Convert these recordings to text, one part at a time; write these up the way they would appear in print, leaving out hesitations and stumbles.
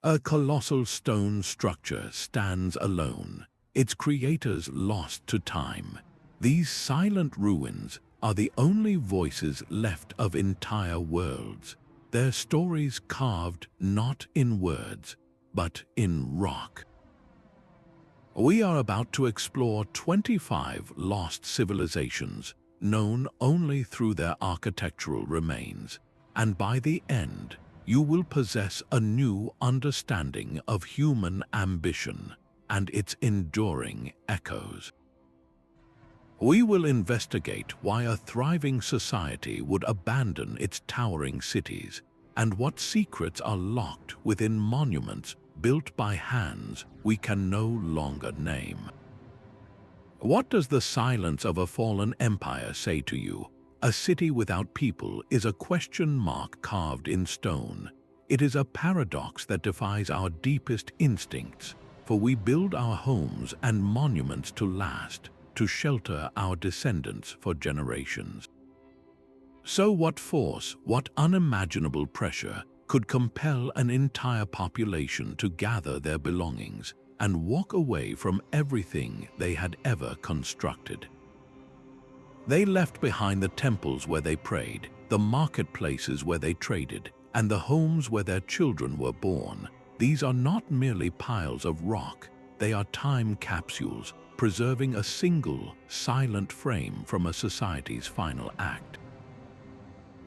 A colossal stone structure stands alone, its creators lost to time. These silent ruins are the only voices left of entire worlds, their stories carved not in words, but in rock. We are about to explore 25 lost civilizations, known only through their architectural remains, and by the end, you will possess a new understanding of human ambition and its enduring echoes. We will investigate why a thriving society would abandon its towering cities and what secrets are locked within monuments built by hands we can no longer name. What does the silence of a fallen empire say to you? A city without people is a question mark carved in stone. It is a paradox that defies our deepest instincts, for we build our homes and monuments to last, to shelter our descendants for generations. So what force, what unimaginable pressure could compel an entire population to gather their belongings and walk away from everything they had ever constructed? They left behind the temples where they prayed, the marketplaces where they traded, and the homes where their children were born. These are not merely piles of rock, they are time capsules, preserving a single, silent frame from a society's final act.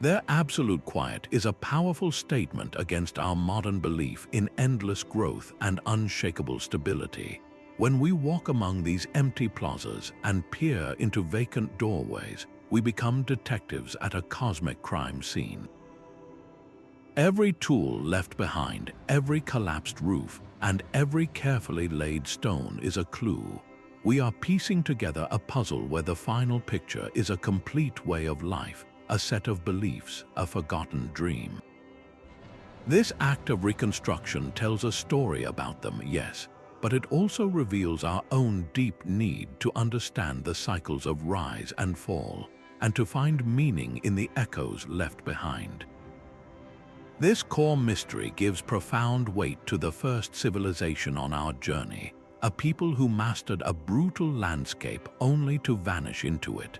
Their absolute quiet is a powerful statement against our modern belief in endless growth and unshakable stability. When we walk among these empty plazas and peer into vacant doorways, we become detectives at a cosmic crime scene. Every tool left behind, every collapsed roof, and every carefully laid stone is a clue. We are piecing together a puzzle where the final picture is a complete way of life, a set of beliefs, a forgotten dream. This act of reconstruction tells a story about them, yes, but it also reveals our own deep need to understand the cycles of rise and fall, and to find meaning in the echoes left behind. This core mystery gives profound weight to the first civilization on our journey, a people who mastered a brutal landscape only to vanish into it.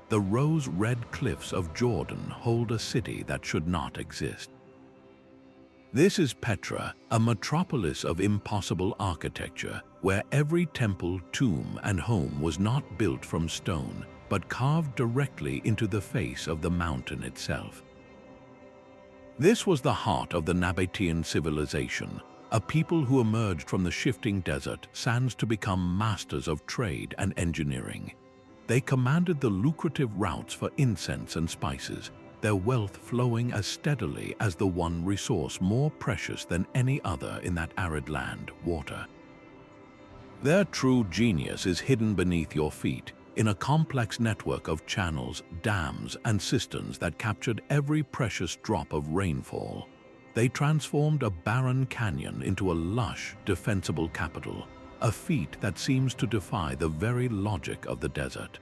The rose-red cliffs of Jordan hold a city that should not exist. This is Petra, a metropolis of impossible architecture, where every temple, tomb, and home was not built from stone, but carved directly into the face of the mountain itself. This was the heart of the Nabatean civilization, a people who emerged from the shifting desert sands to become masters of trade and engineering. They commanded the lucrative routes for incense and spices, their wealth flowing as steadily as the one resource more precious than any other in that arid land, water. Their true genius is hidden beneath your feet, in a complex network of channels, dams, and cisterns that captured every precious drop of rainfall. They transformed a barren canyon into a lush, defensible capital, a feat that seems to defy the very logic of the desert.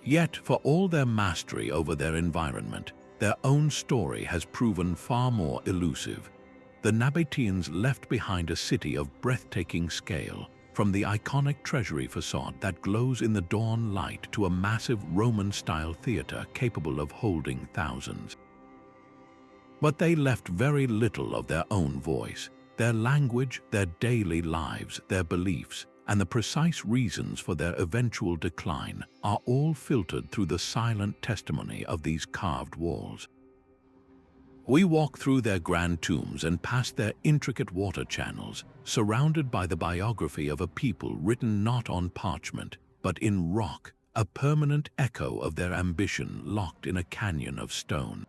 Yet, for all their mastery over their environment, their own story has proven far more elusive. The Nabateans left behind a city of breathtaking scale, from the iconic treasury facade that glows in the dawn light to a massive Roman-style theater capable of holding thousands. But they left very little of their own voice. Their language, their daily lives, their beliefs, and the precise reasons for their eventual decline are all filtered through the silent testimony of these carved walls. We walk through their grand tombs and past their intricate water channels, surrounded by the biography of a people written not on parchment, but in rock, a permanent echo of their ambition locked in a canyon of stone.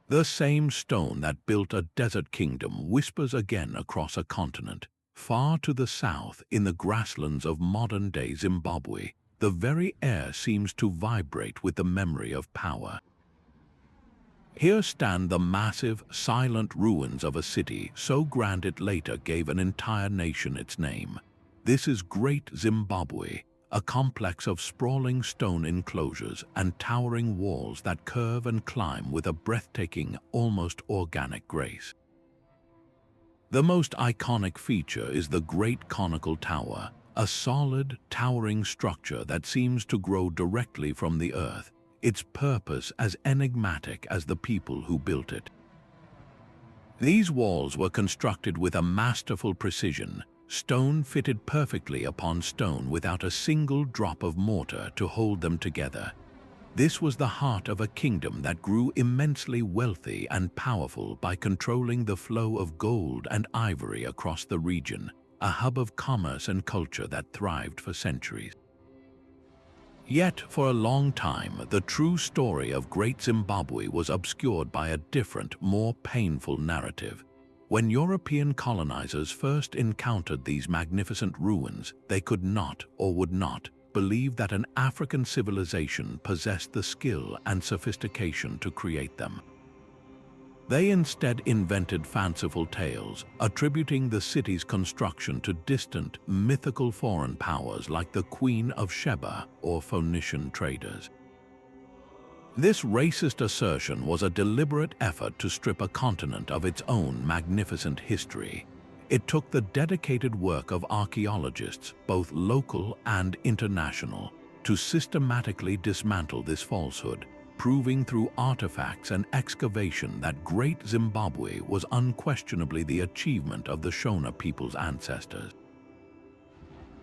The same stone that built a desert kingdom whispers again across a continent. Far to the south, in the grasslands of modern-day Zimbabwe, the very air seems to vibrate with the memory of power. Here stand the massive, silent ruins of a city so grand it later gave an entire nation its name. This is Great Zimbabwe, a complex of sprawling stone enclosures and towering walls that curve and climb with a breathtaking, almost organic grace. The most iconic feature is the Great Conical Tower, a solid, towering structure that seems to grow directly from the earth, its purpose as enigmatic as the people who built it. These walls were constructed with a masterful precision, stone fitted perfectly upon stone without a single drop of mortar to hold them together. This was the heart of a kingdom that grew immensely wealthy and powerful by controlling the flow of gold and ivory across the region, a hub of commerce and culture that thrived for centuries. Yet, for a long time, the true story of Great Zimbabwe was obscured by a different, more painful narrative. When European colonizers first encountered these magnificent ruins, they could not, or would not, believe that an African civilization possessed the skill and sophistication to create them. They instead invented fanciful tales, attributing the city's construction to distant, mythical foreign powers like the Queen of Sheba or Phoenician traders. This racist assertion was a deliberate effort to strip a continent of its own magnificent history. It took the dedicated work of archaeologists, both local and international, to systematically dismantle this falsehood, proving through artifacts and excavation that Great Zimbabwe was unquestionably the achievement of the Shona people's ancestors.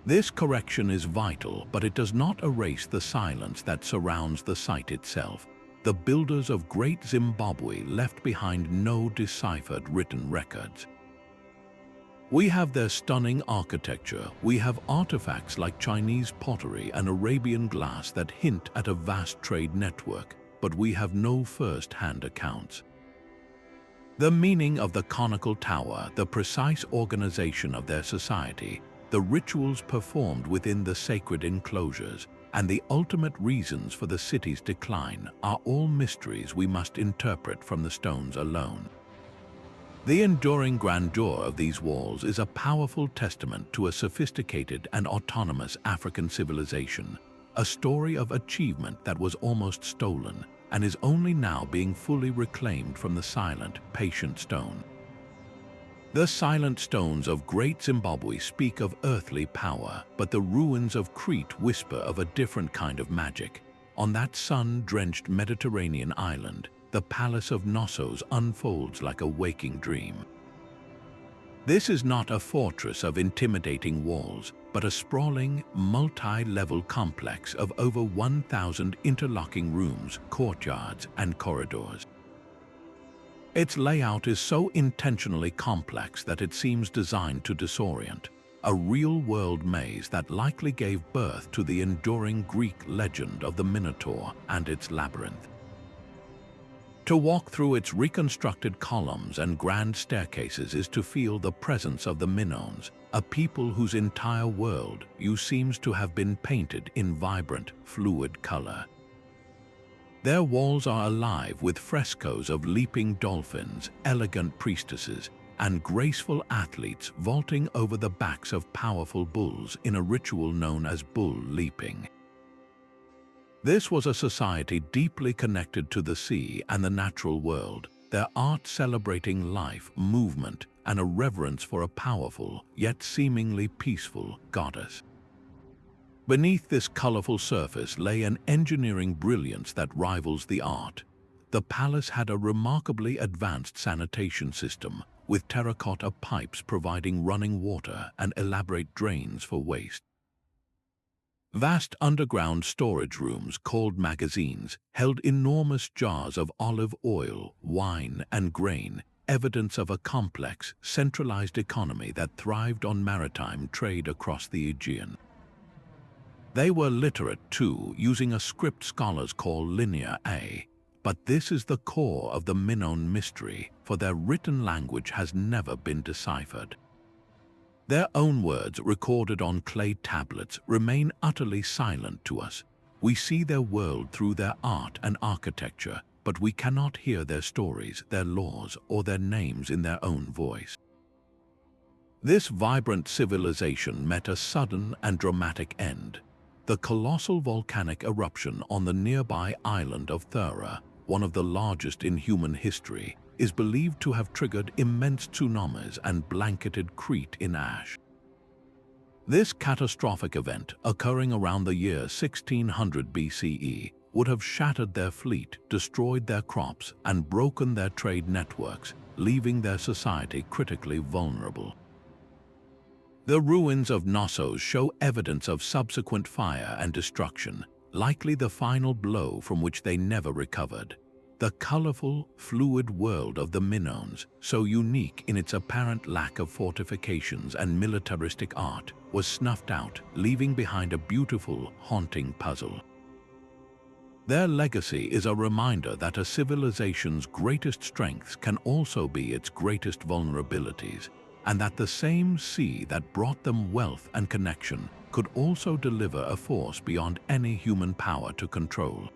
This correction is vital, but it does not erase the silence that surrounds the site itself. The builders of Great Zimbabwe left behind no deciphered written records. We have their stunning architecture, we have artifacts like Chinese pottery and Arabian glass that hint at a vast trade network, but we have no first-hand accounts. The meaning of the conical tower, the precise organization of their society, the rituals performed within the sacred enclosures, and the ultimate reasons for the city's decline are all mysteries we must interpret from the stones alone. The enduring grandeur of these walls is a powerful testament to a sophisticated and autonomous African civilization, a story of achievement that was almost stolen and is only now being fully reclaimed from the silent, patient stone. The silent stones of Great Zimbabwe speak of earthly power, but the ruins of Crete whisper of a different kind of magic. On that sun-drenched Mediterranean island, the palace of Knossos unfolds like a waking dream. This is not a fortress of intimidating walls, but a sprawling, multi-level complex of over 1,000 interlocking rooms, courtyards, and corridors. Its layout is so intentionally complex that it seems designed to disorient, a real-world maze that likely gave birth to the enduring Greek legend of the Minotaur and its labyrinth. To walk through its reconstructed columns and grand staircases is to feel the presence of the Minoans, a people whose entire world seems to have been painted in vibrant, fluid color. Their walls are alive with frescoes of leaping dolphins, elegant priestesses, and graceful athletes vaulting over the backs of powerful bulls in a ritual known as bull leaping. This was a society deeply connected to the sea and the natural world, their art celebrating life, movement, and a reverence for a powerful, yet seemingly peaceful, goddess. Beneath this colorful surface lay an engineering brilliance that rivals the art. The palace had a remarkably advanced sanitation system, with terracotta pipes providing running water and elaborate drains for waste. Vast underground storage rooms, called magazines, held enormous jars of olive oil, wine, and grain, evidence of a complex, centralized economy that thrived on maritime trade across the Aegean. They were literate too, using a script scholars call Linear A. But this is the core of the Minoan mystery, for their written language has never been deciphered. Their own words, recorded on clay tablets, remain utterly silent to us. We see their world through their art and architecture, but we cannot hear their stories, their laws, or their names in their own voice. This vibrant civilization met a sudden and dramatic end. The colossal volcanic eruption on the nearby island of Thera, one of the largest in human history, is believed to have triggered immense tsunamis and blanketed Crete in ash. This catastrophic event, occurring around the year 1600 BCE, would have shattered their fleet, destroyed their crops, and broken their trade networks, leaving their society critically vulnerable. The ruins of Knossos show evidence of subsequent fire and destruction, likely the final blow from which they never recovered. The colorful, fluid world of the Minoans, so unique in its apparent lack of fortifications and militaristic art, was snuffed out, leaving behind a beautiful, haunting puzzle. Their legacy is a reminder that a civilization's greatest strengths can also be its greatest vulnerabilities, and that the same sea that brought them wealth and connection could also deliver a force beyond any human power to control.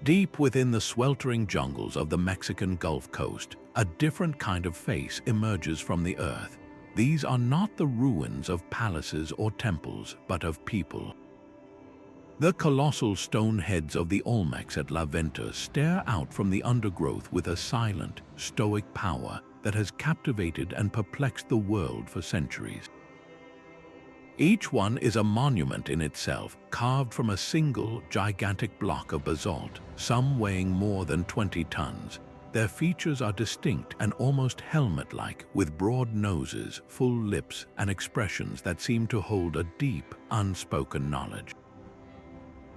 Deep within the sweltering jungles of the Mexican Gulf Coast, a different kind of face emerges from the earth. These are not the ruins of palaces or temples, but of people. The colossal stone heads of the Olmecs at La Venta stare out from the undergrowth with a silent, stoic power that has captivated and perplexed the world for centuries. Each one is a monument in itself, carved from a single, gigantic block of basalt, some weighing more than 20 tons. Their features are distinct and almost helmet-like, with broad noses, full lips, and expressions that seem to hold a deep, unspoken knowledge.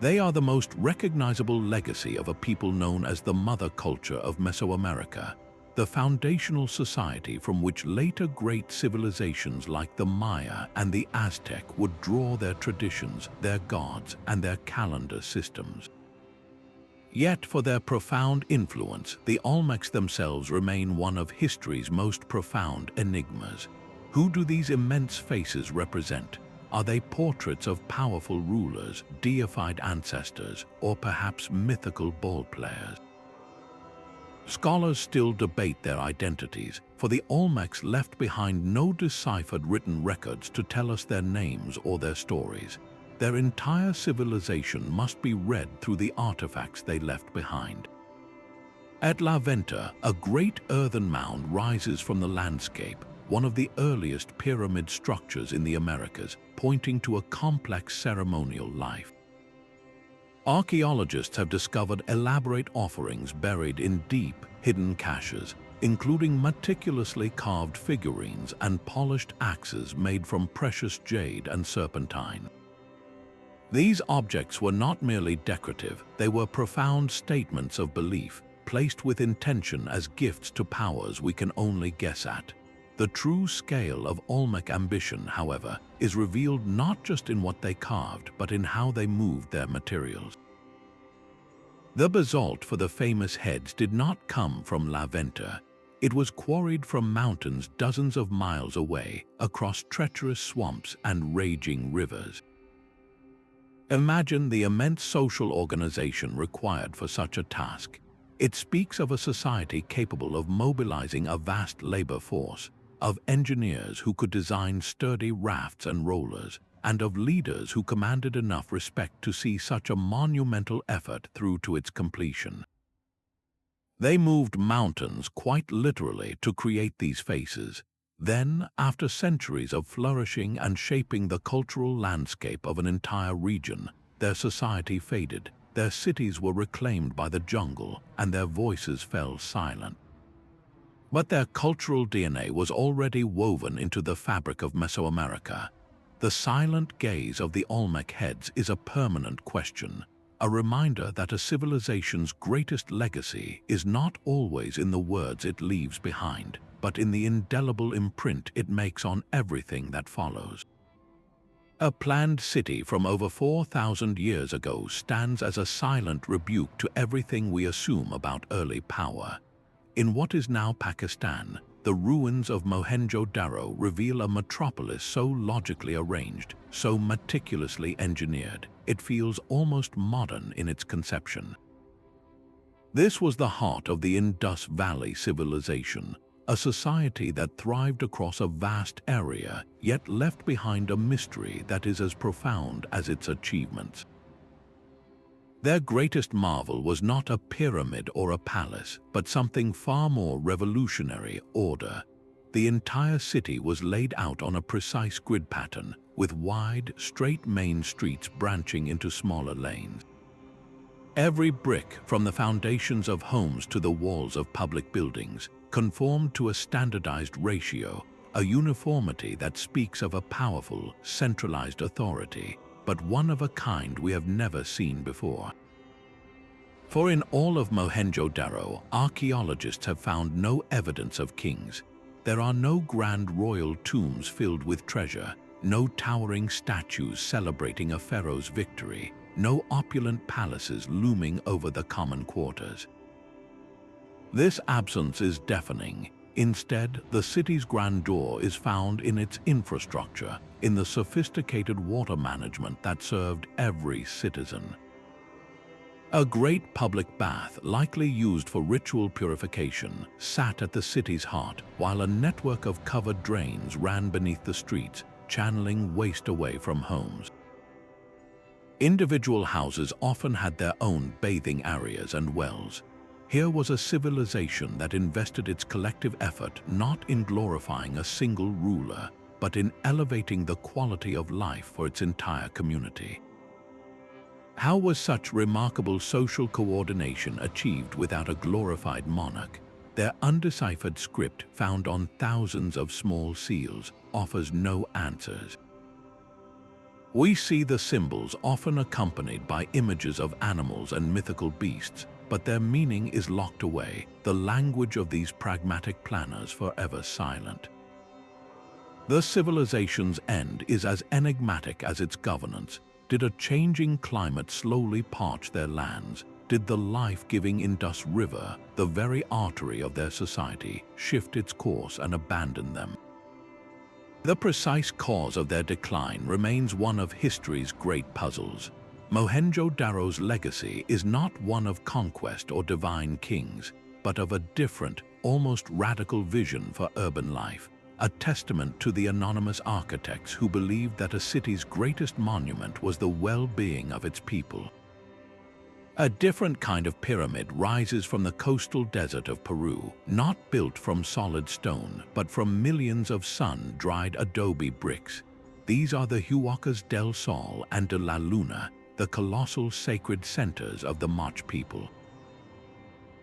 They are the most recognizable legacy of a people known as the mother culture of Mesoamerica, the foundational society from which later great civilizations like the Maya and the Aztec would draw their traditions, their gods, and their calendar systems. Yet for their profound influence, the Olmecs themselves remain one of history's most profound enigmas. Who do these immense faces represent? Are they portraits of powerful rulers, deified ancestors, or perhaps mythical ball players? Scholars still debate their identities, for the Olmecs left behind no deciphered written records to tell us their names or their stories. Their entire civilization must be read through the artifacts they left behind. At La Venta, a great earthen mound rises from the landscape, one of the earliest pyramid structures in the Americas, pointing to a complex ceremonial life. Archaeologists have discovered elaborate offerings buried in deep, hidden caches, including meticulously carved figurines and polished axes made from precious jade and serpentine. These objects were not merely decorative, they were profound statements of belief, placed with intention as gifts to powers we can only guess at. The true scale of Olmec ambition, however, is revealed not just in what they carved, but in how they moved their materials. The basalt for the famous heads did not come from La Venta. It was quarried from mountains dozens of miles away, across treacherous swamps and raging rivers. Imagine the immense social organization required for such a task. It speaks of a society capable of mobilizing a vast labor force, of engineers who could design sturdy rafts and rollers, and of leaders who commanded enough respect to see such a monumental effort through to its completion. They moved mountains quite literally to create these faces. Then, after centuries of flourishing and shaping the cultural landscape of an entire region, their society faded, their cities were reclaimed by the jungle, and their voices fell silent. But their cultural DNA was already woven into the fabric of Mesoamerica. The silent gaze of the Olmec heads is a permanent question, a reminder that a civilization's greatest legacy is not always in the words it leaves behind, but in the indelible imprint it makes on everything that follows. A planned city from over 4,000 years ago stands as a silent rebuke to everything we assume about early power. In what is now Pakistan, the ruins of Mohenjo-Daro reveal a metropolis so logically arranged, so meticulously engineered, it feels almost modern in its conception. This was the heart of the Indus Valley civilization, a society that thrived across a vast area, yet left behind a mystery that is as profound as its achievements. Their greatest marvel was not a pyramid or a palace, but something far more revolutionary: order. The entire city was laid out on a precise grid pattern, with wide, straight main streets branching into smaller lanes. Every brick, from the foundations of homes to the walls of public buildings, conformed to a standardized ratio, a uniformity that speaks of a powerful, centralized authority, but one of a kind we have never seen before. For in all of Mohenjo-Daro, archaeologists have found no evidence of kings. There are no grand royal tombs filled with treasure, no towering statues celebrating a pharaoh's victory, no opulent palaces looming over the common quarters. This absence is deafening. Instead, the city's grandeur is found in its infrastructure, in the sophisticated water management that served every citizen. A great public bath, likely used for ritual purification, sat at the city's heart, while a network of covered drains ran beneath the streets, channeling waste away from homes. Individual houses often had their own bathing areas and wells. Here was a civilization that invested its collective effort not in glorifying a single ruler, but in elevating the quality of life for its entire community. How was such remarkable social coordination achieved without a glorified monarch? Their undeciphered script, found on thousands of small seals, offers no answers. We see the symbols often accompanied by images of animals and mythical beasts, but their meaning is locked away, the language of these pragmatic planners forever silent. The civilization's end is as enigmatic as its governance. Did a changing climate slowly parch their lands? Did the life-giving Indus River, the very artery of their society, shift its course and abandon them? The precise cause of their decline remains one of history's great puzzles. Mohenjo-Daro's legacy is not one of conquest or divine kings, but of a different, almost radical vision for urban life, a testament to the anonymous architects who believed that a city's greatest monument was the well-being of its people. A different kind of pyramid rises from the coastal desert of Peru, not built from solid stone, but from millions of sun-dried adobe bricks. These are the Huacas del Sol and de la Luna, the colossal sacred centers of the Moche people.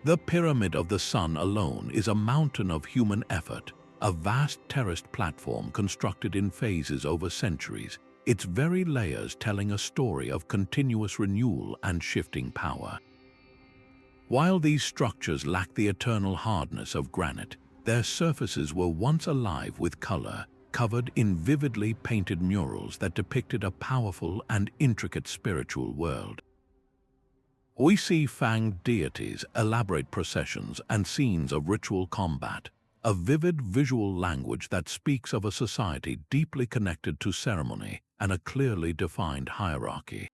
The Pyramid of the Sun alone is a mountain of human effort, a vast terraced platform constructed in phases over centuries, its very layers telling a story of continuous renewal and shifting power. While these structures lack the eternal hardness of granite, their surfaces were once alive with color, covered in vividly painted murals that depicted a powerful and intricate spiritual world. We see fanged deities, elaborate processions, and scenes of ritual combat, a vivid visual language that speaks of a society deeply connected to ceremony and a clearly defined hierarchy.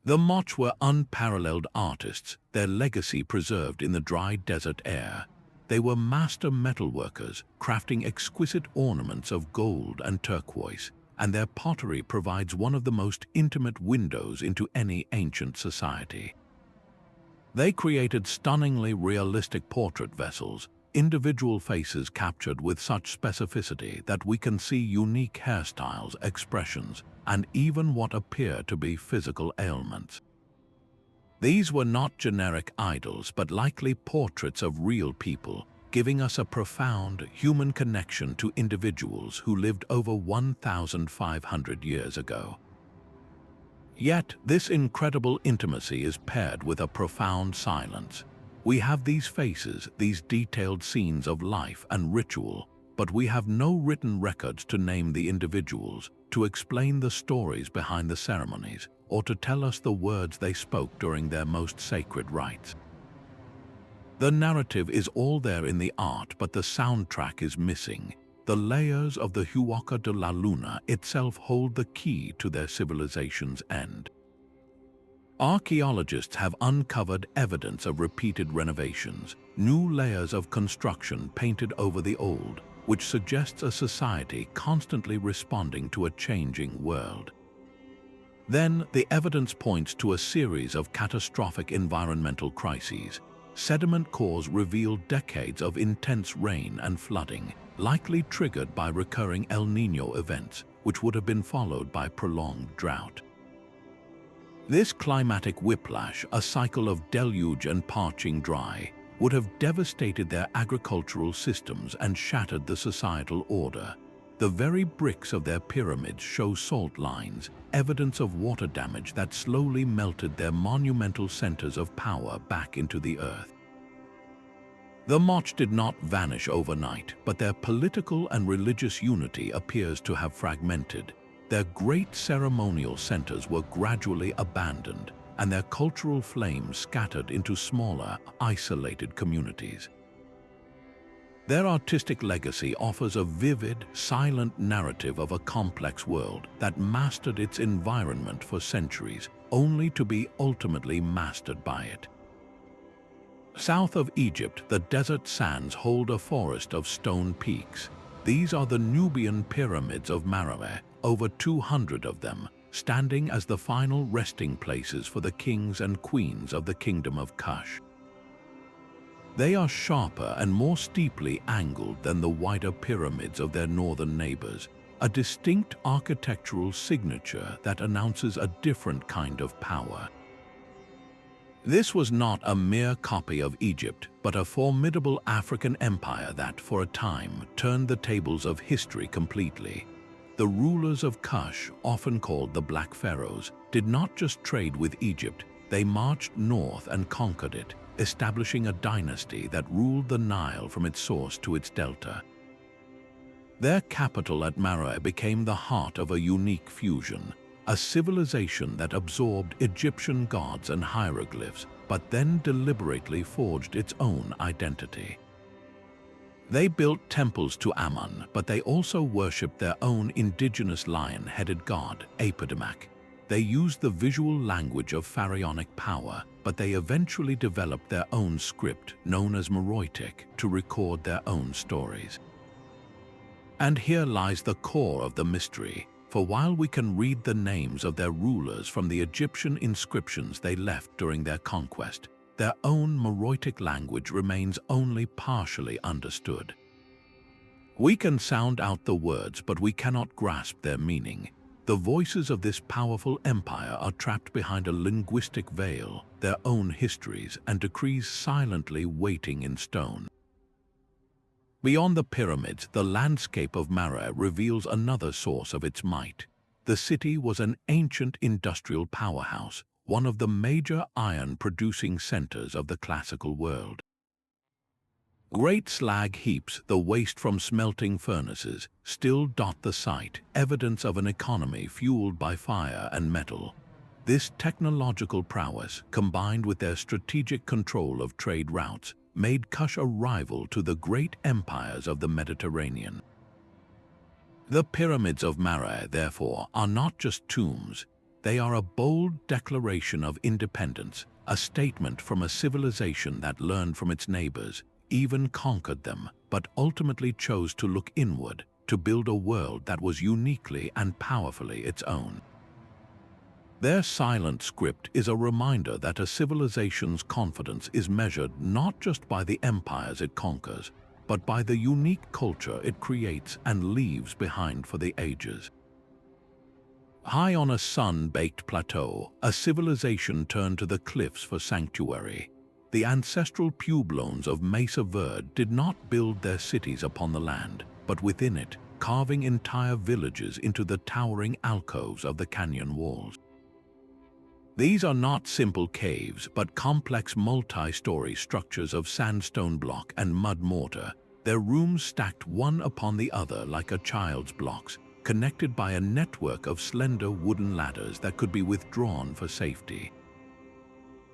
The Moche were unparalleled artists, their legacy preserved in the dry desert air. They were master metalworkers, crafting exquisite ornaments of gold and turquoise, and their pottery provides one of the most intimate windows into any ancient society. They created stunningly realistic portrait vessels, individual faces captured with such specificity that we can see unique hairstyles, expressions, and even what appear to be physical ailments. These were not generic idols, but likely portraits of real people, giving us a profound human connection to individuals who lived over 1,500 years ago. Yet, this incredible intimacy is paired with a profound silence. We have these faces, these detailed scenes of life and ritual, but we have no written records to name the individuals, to explain the stories behind the ceremonies, or to tell us the words they spoke during their most sacred rites. The narrative is all there in the art, but the soundtrack is missing. The layers of the Huaca de la Luna itself hold the key to their civilization's end. Archaeologists have uncovered evidence of repeated renovations, new layers of construction painted over the old, which suggests a society constantly responding to a changing world. Then the evidence points to a series of catastrophic environmental crises. Sediment cores reveal decades of intense rain and flooding, likely triggered by recurring El Niño events, which would have been followed by prolonged drought. This climatic whiplash, a cycle of deluge and parching dry, would have devastated their agricultural systems and shattered the societal order. The very bricks of their pyramids show salt lines, evidence of water damage that slowly melted their monumental centers of power back into the earth. The Moche did not vanish overnight, but their political and religious unity appears to have fragmented. Their great ceremonial centers were gradually abandoned, and their cultural flames scattered into smaller, isolated communities. Their artistic legacy offers a vivid, silent narrative of a complex world that mastered its environment for centuries, only to be ultimately mastered by it. South of Egypt, the desert sands hold a forest of stone peaks. These are the Nubian pyramids of Meroë, over 200 of them, standing as the final resting places for the kings and queens of the Kingdom of Kush. They are sharper and more steeply angled than the wider pyramids of their northern neighbors, a distinct architectural signature that announces a different kind of power. This was not a mere copy of Egypt, but a formidable African empire that, for a time, turned the tables of history completely. The rulers of Kush, often called the Black Pharaohs, did not just trade with Egypt, they marched north and conquered it, establishing a dynasty that ruled the Nile from its source to its delta. Their capital at Meroë became the heart of a unique fusion, a civilization that absorbed Egyptian gods and hieroglyphs, but then deliberately forged its own identity. They built temples to Ammon, but they also worshipped their own indigenous lion-headed god, Apidamak. They used the visual language of pharaonic power, but they eventually developed their own script, known as Meroïtic, to record their own stories. And here lies the core of the mystery, for while we can read the names of their rulers from the Egyptian inscriptions they left during their conquest, their own Meroïtic language remains only partially understood. We can sound out the words, but we cannot grasp their meaning. The voices of this powerful empire are trapped behind a linguistic veil, their own histories and decrees silently waiting in stone. Beyond the pyramids, the landscape of Meroë reveals another source of its might. The city was an ancient industrial powerhouse, one of the major iron-producing centers of the classical world. Great slag heaps, the waste from smelting furnaces, still dot the site, evidence of an economy fueled by fire and metal. This technological prowess, combined with their strategic control of trade routes, made Kush a rival to the great empires of the Mediterranean. The pyramids of Meroë, therefore, are not just tombs. They are a bold declaration of independence, a statement from a civilization that learned from its neighbors, even conquered them, but ultimately chose to look inward, to build a world that was uniquely and powerfully its own. Their silent script is a reminder that a civilization's confidence is measured not just by the empires it conquers, but by the unique culture it creates and leaves behind for the ages. High on a sun-baked plateau, a civilization turned to the cliffs for sanctuary. The ancestral pueblones of Mesa Verde did not build their cities upon the land, but within it, carving entire villages into the towering alcoves of the canyon walls. These are not simple caves, but complex multi-story structures of sandstone block and mud mortar, their rooms stacked one upon the other like a child's blocks, connected by a network of slender wooden ladders that could be withdrawn for safety.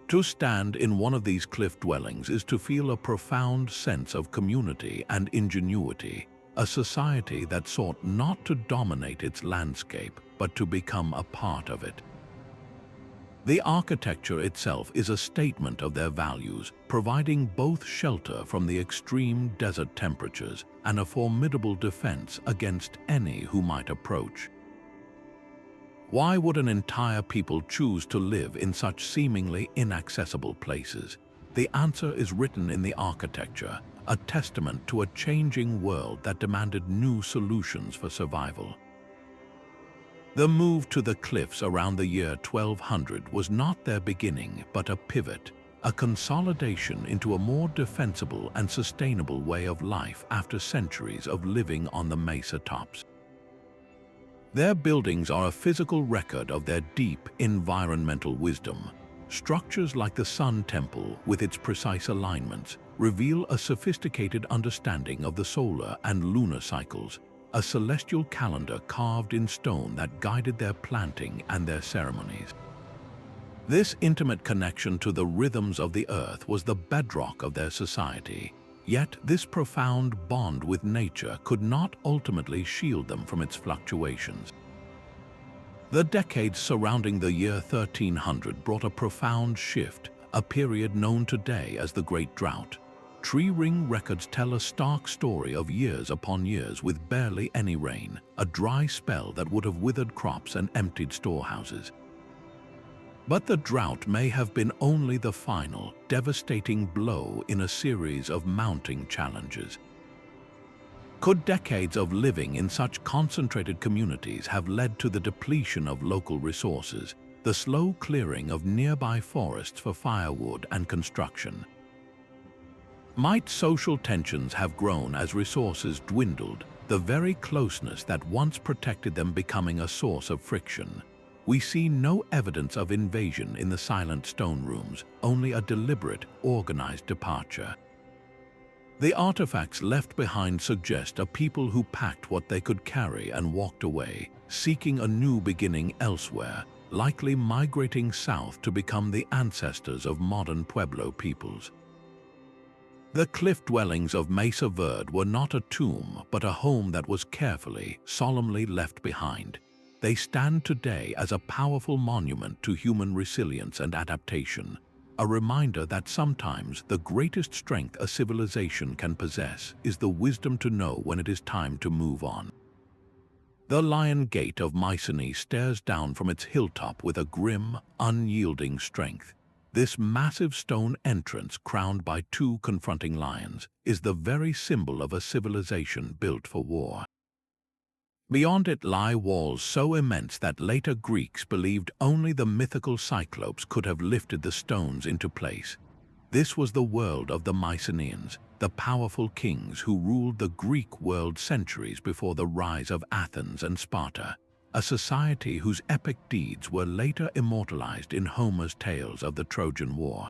To stand in one of these cliff dwellings is to feel a profound sense of community and ingenuity, a society that sought not to dominate its landscape, but to become a part of it. The architecture itself is a statement of their values, providing both shelter from the extreme desert temperatures and a formidable defense against any who might approach. Why would an entire people choose to live in such seemingly inaccessible places? The answer is written in the architecture, a testament to a changing world that demanded new solutions for survival. The move to the cliffs around the year 1200 was not their beginning, but a pivot, a consolidation into a more defensible and sustainable way of life after centuries of living on the mesa tops. Their buildings are a physical record of their deep environmental wisdom. Structures like the Sun Temple, with its precise alignments, reveal a sophisticated understanding of the solar and lunar cycles, a celestial calendar carved in stone that guided their planting and their ceremonies. This intimate connection to the rhythms of the earth was the bedrock of their society. Yet this profound bond with nature could not ultimately shield them from its fluctuations. The decades surrounding the year 1300 brought a profound shift, a period known today as the Great Drought. Tree ring records tell a stark story of years upon years with barely any rain, a dry spell that would have withered crops and emptied storehouses. But the drought may have been only the final, devastating blow in a series of mounting challenges. Could decades of living in such concentrated communities have led to the depletion of local resources, the slow clearing of nearby forests for firewood and construction? Might social tensions have grown as resources dwindled, the very closeness that once protected them becoming a source of friction? We see no evidence of invasion in the silent stone rooms, only a deliberate, organized departure. The artifacts left behind suggest a people who packed what they could carry and walked away, seeking a new beginning elsewhere, likely migrating south to become the ancestors of modern Pueblo peoples. The cliff dwellings of Mesa Verde were not a tomb, but a home that was carefully, solemnly left behind. They stand today as a powerful monument to human resilience and adaptation, a reminder that sometimes the greatest strength a civilization can possess is the wisdom to know when it is time to move on. The Lion Gate of Mycenae stares down from its hilltop with a grim, unyielding strength. This massive stone entrance, crowned by two confronting lions, is the very symbol of a civilization built for war. Beyond it lie walls so immense that later Greeks believed only the mythical Cyclopes could have lifted the stones into place. This was the world of the Mycenaeans, the powerful kings who ruled the Greek world centuries before the rise of Athens and Sparta, a society whose epic deeds were later immortalized in Homer's tales of the Trojan War.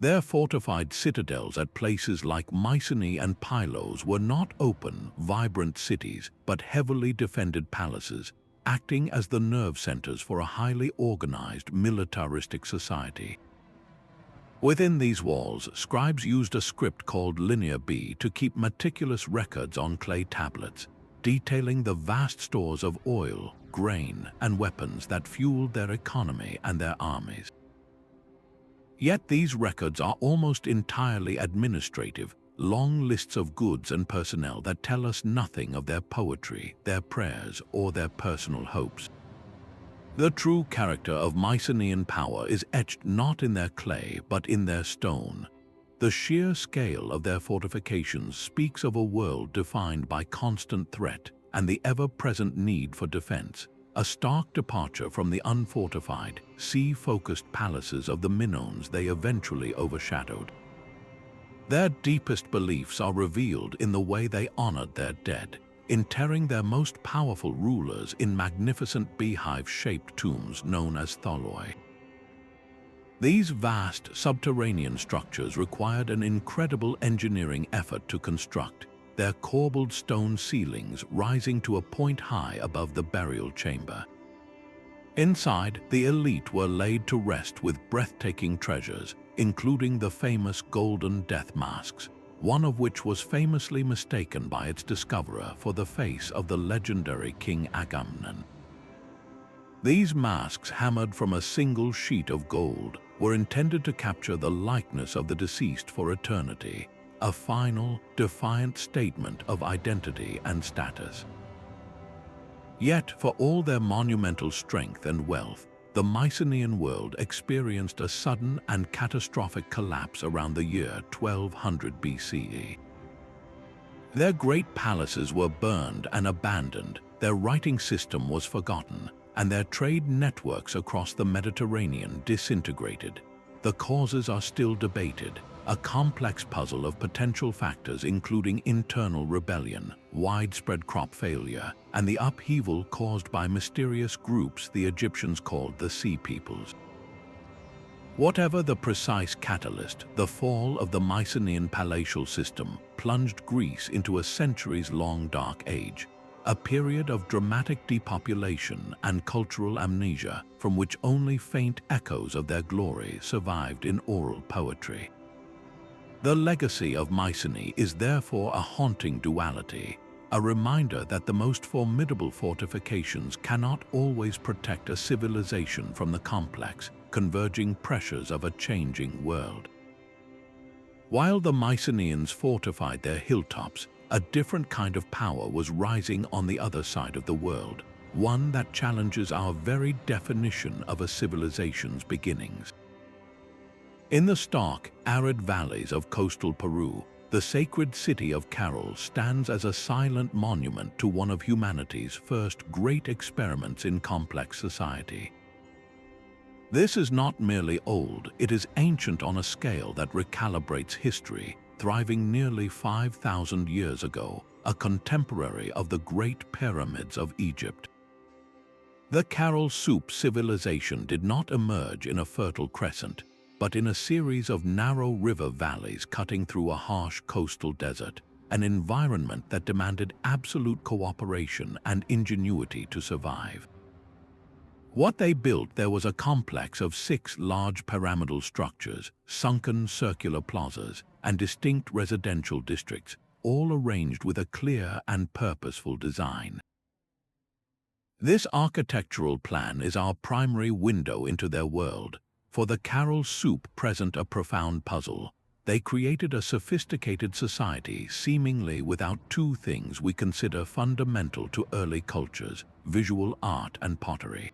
Their fortified citadels at places like Mycenae and Pylos were not open, vibrant cities, but heavily defended palaces, acting as the nerve centers for a highly organized militaristic society. Within these walls, scribes used a script called Linear B to keep meticulous records on clay tablets, detailing the vast stores of oil, grain, and weapons that fueled their economy and their armies. Yet these records are almost entirely administrative, long lists of goods and personnel that tell us nothing of their poetry, their prayers, or their personal hopes. The true character of Mycenaean power is etched not in their clay, but in their stone. The sheer scale of their fortifications speaks of a world defined by constant threat and the ever-present need for defense, a stark departure from the unfortified, sea-focused palaces of the Minoans they eventually overshadowed. Their deepest beliefs are revealed in the way they honored their dead, interring their most powerful rulers in magnificent beehive-shaped tombs known as tholoi. These vast subterranean structures required an incredible engineering effort to construct, their corbelled stone ceilings rising to a point high above the burial chamber. Inside, the elite were laid to rest with breathtaking treasures, including the famous golden death masks, one of which was famously mistaken by its discoverer for the face of the legendary King Agamemnon. These masks, hammered from a single sheet of gold, were intended to capture the likeness of the deceased for eternity, a final, defiant statement of identity and status. Yet, for all their monumental strength and wealth, the Mycenaean world experienced a sudden and catastrophic collapse around the year 1200 BCE. Their great palaces were burned and abandoned, their writing system was forgotten, and their trade networks across the Mediterranean disintegrated. The causes are still debated, a complex puzzle of potential factors including internal rebellion, widespread crop failure, and the upheaval caused by mysterious groups the Egyptians called the Sea Peoples. Whatever the precise catalyst, the fall of the Mycenaean palatial system plunged Greece into a centuries-long dark age, a period of dramatic depopulation and cultural amnesia from which only faint echoes of their glory survived in oral poetry. The legacy of Mycenae is therefore a haunting duality, a reminder that the most formidable fortifications cannot always protect a civilization from the complex, converging pressures of a changing world. While the Mycenaeans fortified their hilltops, a different kind of power was rising on the other side of the world, one that challenges our very definition of a civilization's beginnings. In the stark, arid valleys of coastal Peru, the sacred city of Caral stands as a silent monument to one of humanity's first great experiments in complex society. This is not merely old, it is ancient on a scale that recalibrates history, thriving nearly 5,000 years ago, a contemporary of the Great Pyramids of Egypt. The Caral Soup civilization did not emerge in a fertile crescent, but in a series of narrow river valleys cutting through a harsh coastal desert, an environment that demanded absolute cooperation and ingenuity to survive. What they built there was a complex of 6 large pyramidal structures, sunken circular plazas, and distinct residential districts, all arranged with a clear and purposeful design. This architectural plan is our primary window into their world. For the Caral Soup present a profound puzzle. They created a sophisticated society seemingly without 2 things we consider fundamental to early cultures: visual art and pottery.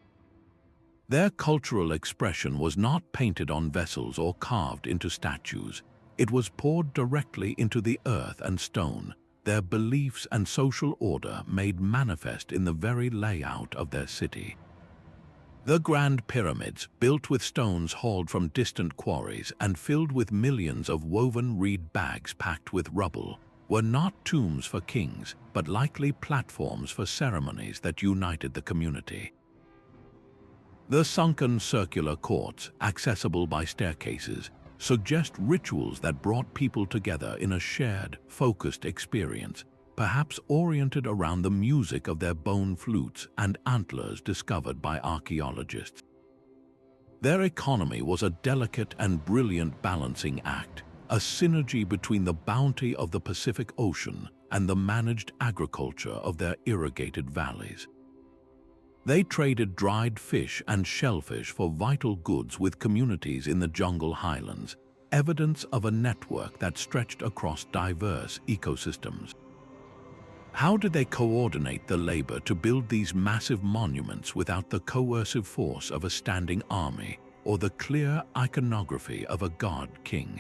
Their cultural expression was not painted on vessels or carved into statues. It was poured directly into the earth and stone, their beliefs and social order made manifest in the very layout of their city. The Grand Pyramids, built with stones hauled from distant quarries and filled with millions of woven reed bags packed with rubble, were not tombs for kings, but likely platforms for ceremonies that united the community. The sunken circular courts, accessible by staircases, suggest rituals that brought people together in a shared, focused experience, perhaps oriented around the music of their bone flutes and antlers discovered by archaeologists. Their economy was a delicate and brilliant balancing act, a synergy between the bounty of the Pacific Ocean and the managed agriculture of their irrigated valleys. They traded dried fish and shellfish for vital goods with communities in the jungle highlands, evidence of a network that stretched across diverse ecosystems. How did they coordinate the labor to build these massive monuments without the coercive force of a standing army or the clear iconography of a god-king?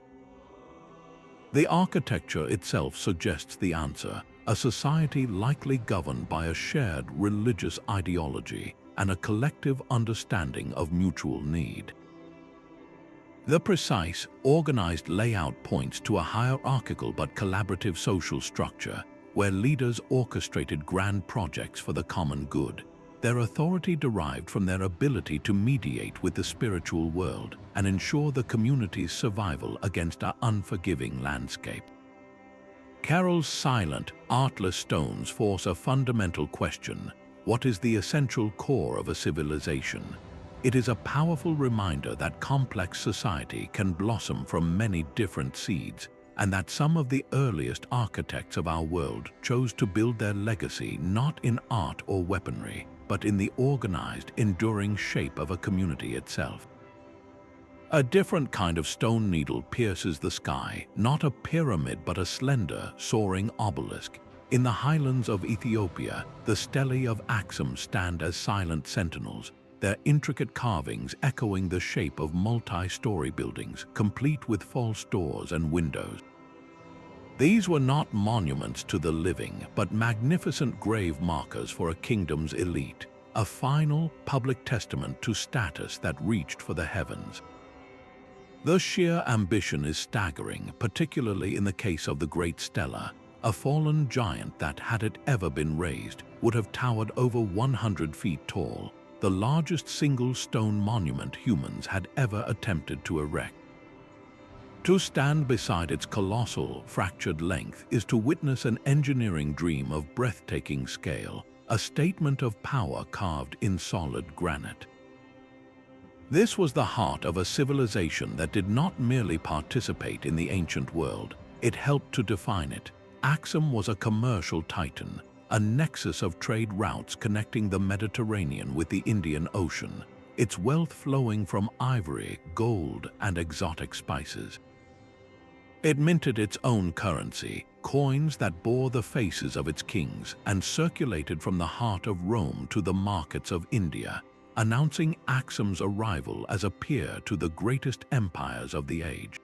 The architecture itself suggests the answer, a society likely governed by a shared religious ideology and a collective understanding of mutual need. The precise, organized layout points to a hierarchical but collaborative social structure where leaders orchestrated grand projects for the common good. Their authority derived from their ability to mediate with the spiritual world and ensure the community's survival against our unforgiving landscape. Caral's silent, artless stones force a fundamental question: what is the essential core of a civilization? It is a powerful reminder that complex society can blossom from many different seeds, and that some of the earliest architects of our world chose to build their legacy not in art or weaponry, but in the organized, enduring shape of a community itself. A different kind of stone needle pierces the sky, not a pyramid but a slender, soaring obelisk. In the highlands of Ethiopia, the Stelae of Axum stand as silent sentinels, their intricate carvings echoing the shape of multi-story buildings, complete with false doors and windows. These were not monuments to the living, but magnificent grave markers for a kingdom's elite, a final public testament to status that reached for the heavens. The sheer ambition is staggering, particularly in the case of the Great Stela, a fallen giant that, had it ever been raised, would have towered over 100 feet tall, the largest single stone monument humans had ever attempted to erect. To stand beside its colossal, fractured length is to witness an engineering dream of breathtaking scale, a statement of power carved in solid granite. This was the heart of a civilization that did not merely participate in the ancient world, it helped to define it. Axum was a commercial titan, a nexus of trade routes connecting the Mediterranean with the Indian Ocean, its wealth flowing from ivory, gold, and exotic spices. It minted its own currency, coins that bore the faces of its kings, and circulated from the heart of Rome to the markets of India, announcing Axum's arrival as a peer to the greatest empires of the age.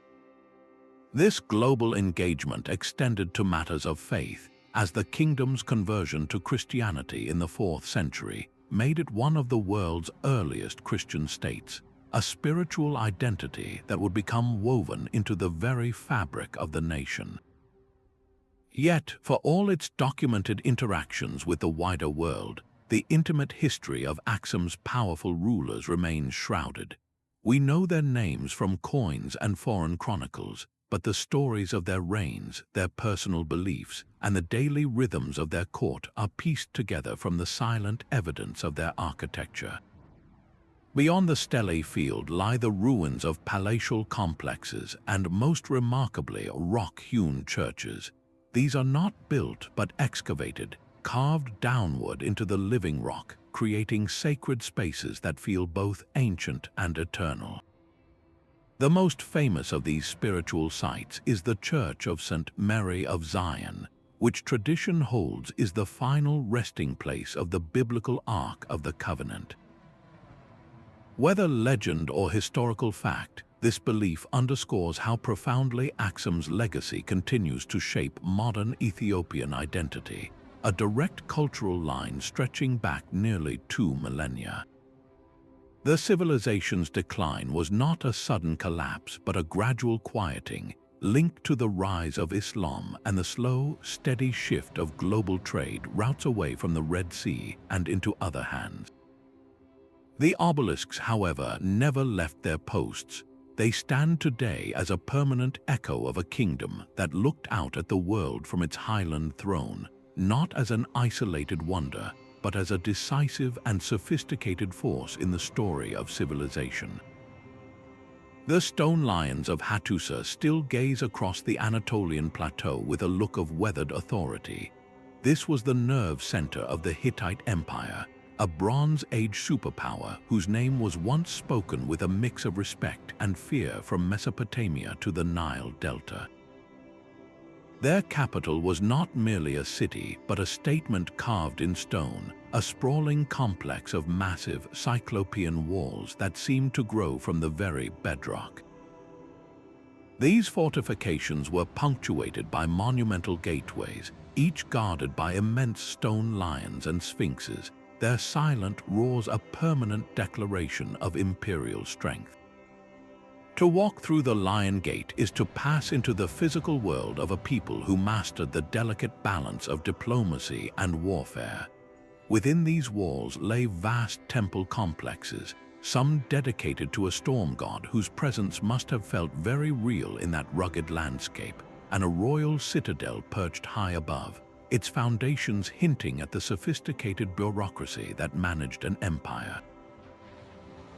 This global engagement extended to matters of faith, as the kingdom's conversion to Christianity in the 4th century made it one of the world's earliest Christian states, a spiritual identity that would become woven into the very fabric of the nation. Yet, for all its documented interactions with the wider world, the intimate history of Axum's powerful rulers remains shrouded. We know their names from coins and foreign chronicles, but the stories of their reigns, their personal beliefs, and the daily rhythms of their court are pieced together from the silent evidence of their architecture. Beyond the stelae field lie the ruins of palatial complexes and, most remarkably, rock-hewn churches. These are not built but excavated, carved downward into the living rock, creating sacred spaces that feel both ancient and eternal. The most famous of these spiritual sites is the Church of St. Mary of Zion, which tradition holds is the final resting place of the biblical Ark of the Covenant. Whether legend or historical fact, this belief underscores how profoundly Axum's legacy continues to shape modern Ethiopian identity, a direct cultural line stretching back nearly 2 millennia. The civilization's decline was not a sudden collapse but a gradual quieting, linked to the rise of Islam and the slow, steady shift of global trade routes away from the Red Sea and into other hands. The obelisks, however, never left their posts. They stand today as a permanent echo of a kingdom that looked out at the world from its highland throne, not as an isolated wonder, but as a decisive and sophisticated force in the story of civilization. The stone lions of Hattusa still gaze across the Anatolian plateau with a look of weathered authority. This was the nerve center of the Hittite Empire, a Bronze Age superpower whose name was once spoken with a mix of respect and fear from Mesopotamia to the Nile Delta. Their capital was not merely a city, but a statement carved in stone, a sprawling complex of massive cyclopean walls that seemed to grow from the very bedrock. These fortifications were punctuated by monumental gateways, each guarded by immense stone lions and sphinxes. Their silent roars a permanent declaration of imperial strength. To walk through the Lion Gate is to pass into the physical world of a people who mastered the delicate balance of diplomacy and warfare. Within these walls lay vast temple complexes, some dedicated to a storm god whose presence must have felt very real in that rugged landscape, and a royal citadel perched high above, its foundations hinting at the sophisticated bureaucracy that managed an empire.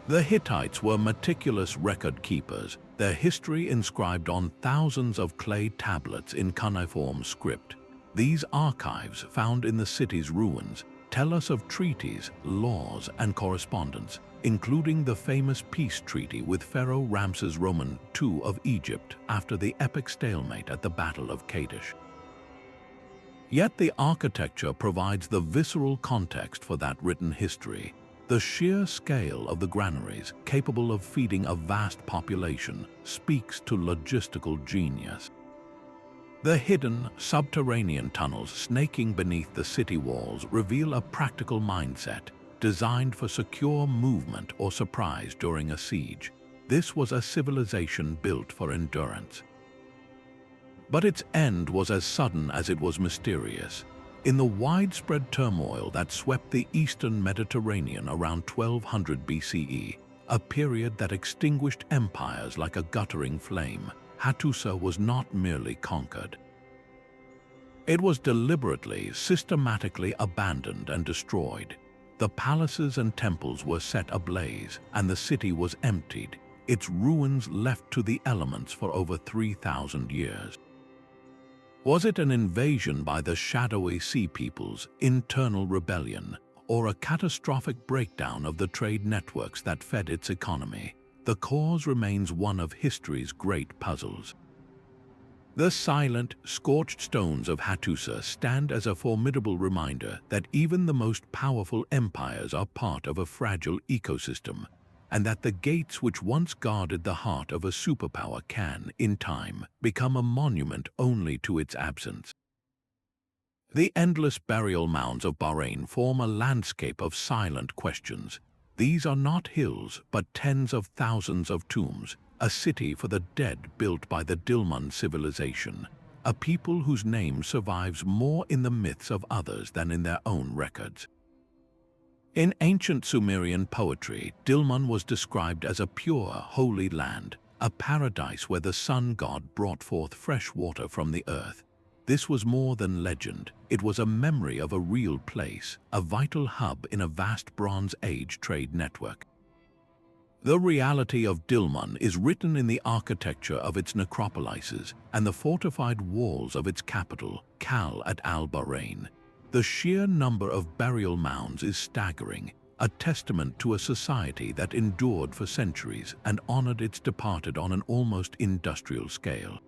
The Hittites were meticulous record keepers, their history inscribed on thousands of clay tablets in cuneiform script. These archives, found in the city's ruins, tell us of treaties, laws, and correspondence, including the famous peace treaty with Pharaoh Ramses II of Egypt after the epic stalemate at the Battle of Kadesh. Yet the architecture provides the visceral context for that written history. The sheer scale of the granaries, capable of feeding a vast population, speaks to logistical genius. The hidden, subterranean tunnels snaking beneath the city walls reveal a practical mindset, designed for secure movement or surprise during a siege. This was a civilization built for endurance. But its end was as sudden as it was mysterious. In the widespread turmoil that swept the eastern Mediterranean around 1200 BCE, a period that extinguished empires like a guttering flame, Hattusa was not merely conquered. It was deliberately, systematically abandoned and destroyed. The palaces and temples were set ablaze, and the city was emptied, its ruins left to the elements for over 3,000 years. Was it an invasion by the shadowy sea peoples, internal rebellion, or a catastrophic breakdown of the trade networks that fed its economy? The cause remains one of history's great puzzles. The silent, scorched stones of Hattusa stand as a formidable reminder that even the most powerful empires are part of a fragile ecosystem, and that the gates which once guarded the heart of a superpower can, in time, become a monument only to its absence. The endless burial mounds of Bahrain form a landscape of silent questions. These are not hills, but tens of thousands of tombs, a city for the dead built by the Dilmun civilization, a people whose name survives more in the myths of others than in their own records. In ancient Sumerian poetry, Dilmun was described as a pure, holy land, a paradise where the sun god brought forth fresh water from the earth. This was more than legend. It was a memory of a real place, a vital hub in a vast Bronze Age trade network. The reality of Dilmun is written in the architecture of its necropolises and the fortified walls of its capital, Caral at al-Bahrain. The sheer number of burial mounds is staggering, a testament to a society that endured for centuries and honored its departed on an almost industrial scale.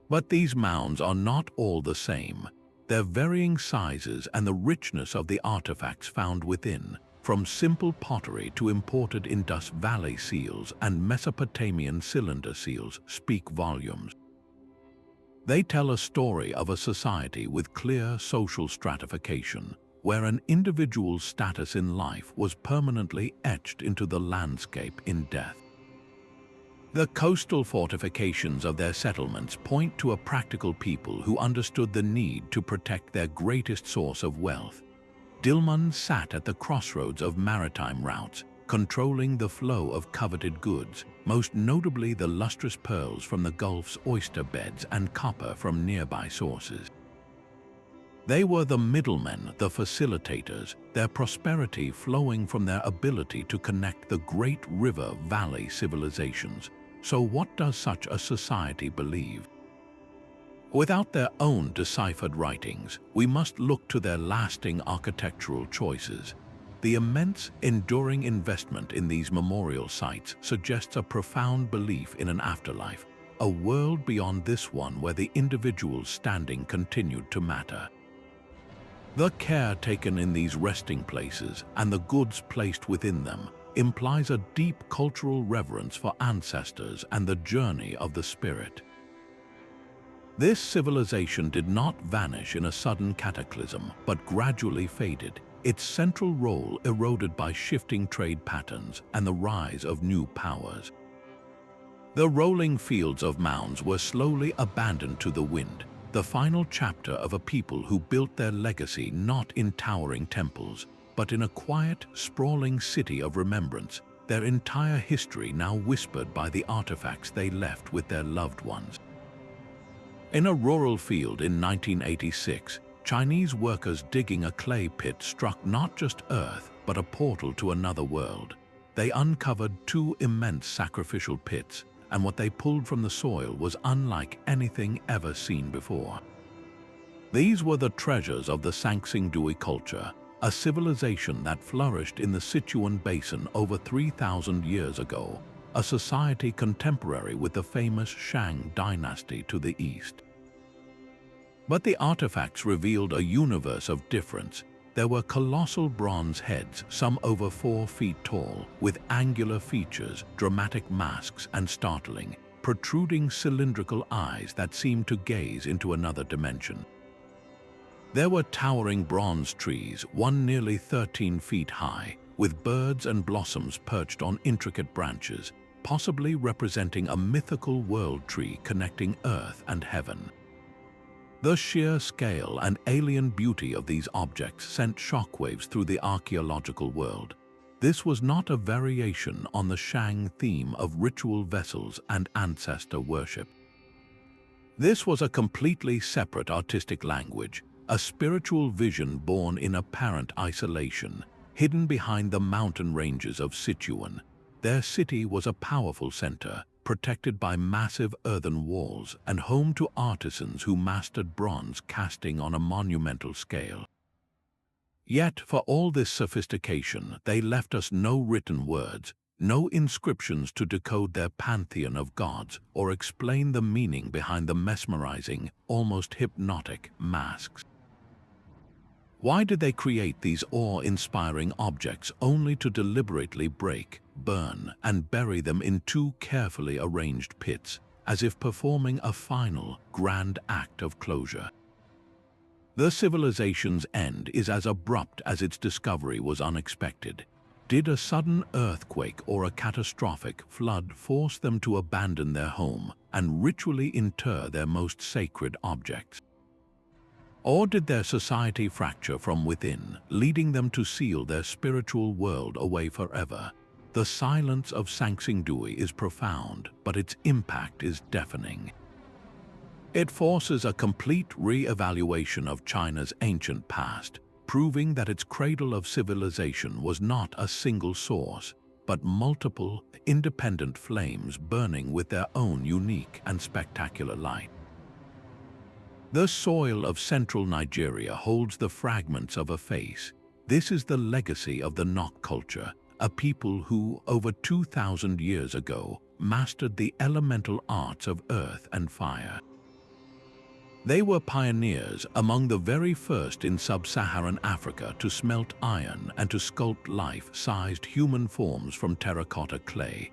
But these mounds are not all the same. Their varying sizes and the richness of the artifacts found within, from simple pottery to imported Indus Valley seals and Mesopotamian cylinder seals, speak volumes. They tell a story of a society with clear social stratification, where an individual's status in life was permanently etched into the landscape in death. The coastal fortifications of their settlements point to a practical people who understood the need to protect their greatest source of wealth. Dilmun sat at the crossroads of maritime routes, controlling the flow of coveted goods, most notably the lustrous pearls from the Gulf's oyster beds and copper from nearby sources. They were the middlemen, the facilitators, their prosperity flowing from their ability to connect the great river-valley civilizations. So what does such a society believe? Without their own deciphered writings, we must look to their lasting architectural choices. The immense, enduring investment in these memorial sites suggests a profound belief in an afterlife, a world beyond this one where the individuals standing continued to matter. The care taken in these resting places and the goods placed within them implies a deep cultural reverence for ancestors and the journey of the spirit. This civilization did not vanish in a sudden cataclysm, but gradually faded, its central role eroded by shifting trade patterns and the rise of new powers. The rolling fields of mounds were slowly abandoned to the wind, the final chapter of a people who built their legacy not in towering temples, but in a quiet, sprawling city of remembrance, their entire history now whispered by the artifacts they left with their loved ones. In a rural field in 1986, Chinese workers digging a clay pit struck not just earth, but a portal to another world. They uncovered two immense sacrificial pits, and what they pulled from the soil was unlike anything ever seen before. These were the treasures of the Sanxingdui culture, a civilization that flourished in the Sichuan Basin over 3,000 years ago, a society contemporary with the famous Shang dynasty to the east. But the artifacts revealed a universe of difference. There were colossal bronze heads, some over 4 feet tall, with angular features, dramatic masks, and startling, protruding cylindrical eyes that seemed to gaze into another dimension. There were towering bronze trees, one nearly 13 feet high, with birds and blossoms perched on intricate branches, possibly representing a mythical world tree connecting earth and heaven. The sheer scale and alien beauty of these objects sent shockwaves through the archaeological world. This was not a variation on the Shang theme of ritual vessels and ancestor worship. This was a completely separate artistic language, a spiritual vision born in apparent isolation, hidden behind the mountain ranges of Sichuan. Their city was a powerful center, protected by massive earthen walls and home to artisans who mastered bronze casting on a monumental scale. Yet, for all this sophistication, they left us no written words, no inscriptions to decode their pantheon of gods or explain the meaning behind the mesmerizing, almost hypnotic masks. Why did they create these awe-inspiring objects only to deliberately break, burn, and bury them in 2 carefully arranged pits, as if performing a final, grand act of closure? The civilization's end is as abrupt as its discovery was unexpected. Did a sudden earthquake or a catastrophic flood force them to abandon their home and ritually inter their most sacred objects? Or did their society fracture from within, leading them to seal their spiritual world away forever? The silence of Sanxingdui is profound, but its impact is deafening. It forces a complete re-evaluation of China's ancient past, proving that its cradle of civilization was not a single source, but multiple, independent flames burning with their own unique and spectacular light. The soil of central Nigeria holds the fragments of a face. This is the legacy of the Nok culture, a people who, over 2,000 years ago, mastered the elemental arts of earth and fire. They were pioneers among the very first in sub-Saharan Africa to smelt iron and to sculpt life-sized human forms from terracotta clay.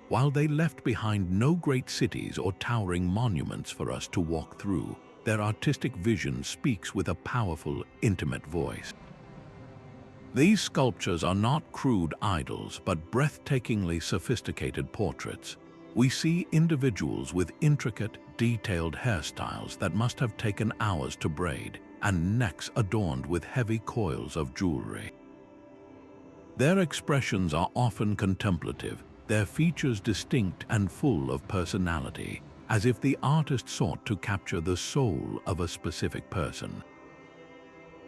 While they left behind no great cities or towering monuments for us to walk through, their artistic vision speaks with a powerful, intimate voice. These sculptures are not crude idols, but breathtakingly sophisticated portraits. We see individuals with intricate, detailed hairstyles that must have taken hours to braid, and necks adorned with heavy coils of jewelry. Their expressions are often contemplative, their features distinct and full of personality, as if the artist sought to capture the soul of a specific person.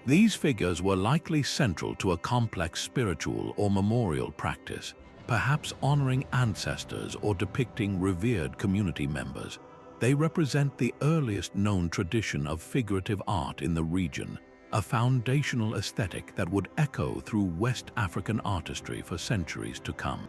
These figures were likely central to a complex spiritual or memorial practice, perhaps honoring ancestors or depicting revered community members. They represent the earliest known tradition of figurative art in the region, a foundational aesthetic that would echo through West African artistry for centuries to come.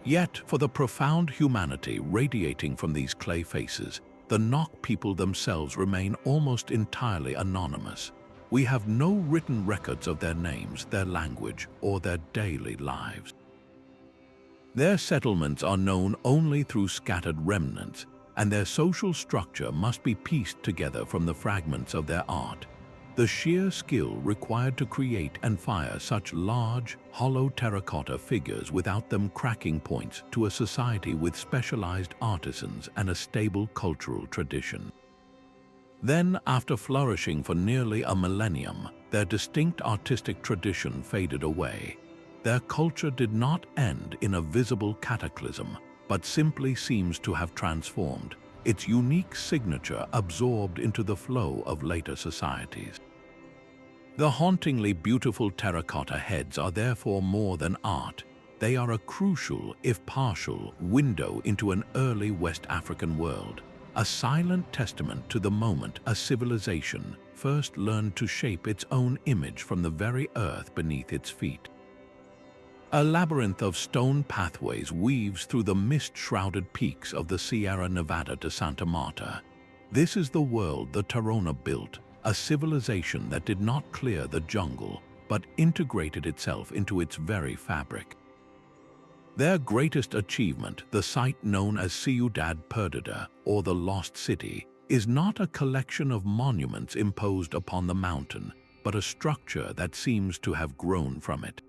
Yet, for the profound humanity radiating from these clay faces, the Nok people themselves remain almost entirely anonymous. We have no written records of their names, their language, or their daily lives. Their settlements are known only through scattered remnants, and their social structure must be pieced together from the fragments of their art. The sheer skill required to create and fire such large, hollow terracotta figures without them cracking points to a society with specialized artisans and a stable cultural tradition. Then, after flourishing for nearly a millennium, their distinct artistic tradition faded away. Their culture did not end in a visible cataclysm, but simply seems to have transformed, its unique signature absorbed into the flow of later societies. The hauntingly beautiful terracotta heads are therefore more than art. They are a crucial, if partial, window into an early West African world, a silent testament to the moment a civilization first learned to shape its own image from the very earth beneath its feet. A labyrinth of stone pathways weaves through the mist-shrouded peaks of the Sierra Nevada de Santa Marta. This is the world the Teyuna built, a civilization that did not clear the jungle, but integrated itself into its very fabric. Their greatest achievement, the site known as Ciudad Perdida, or the Lost City, is not a collection of monuments imposed upon the mountain, but a structure that seems to have grown from it.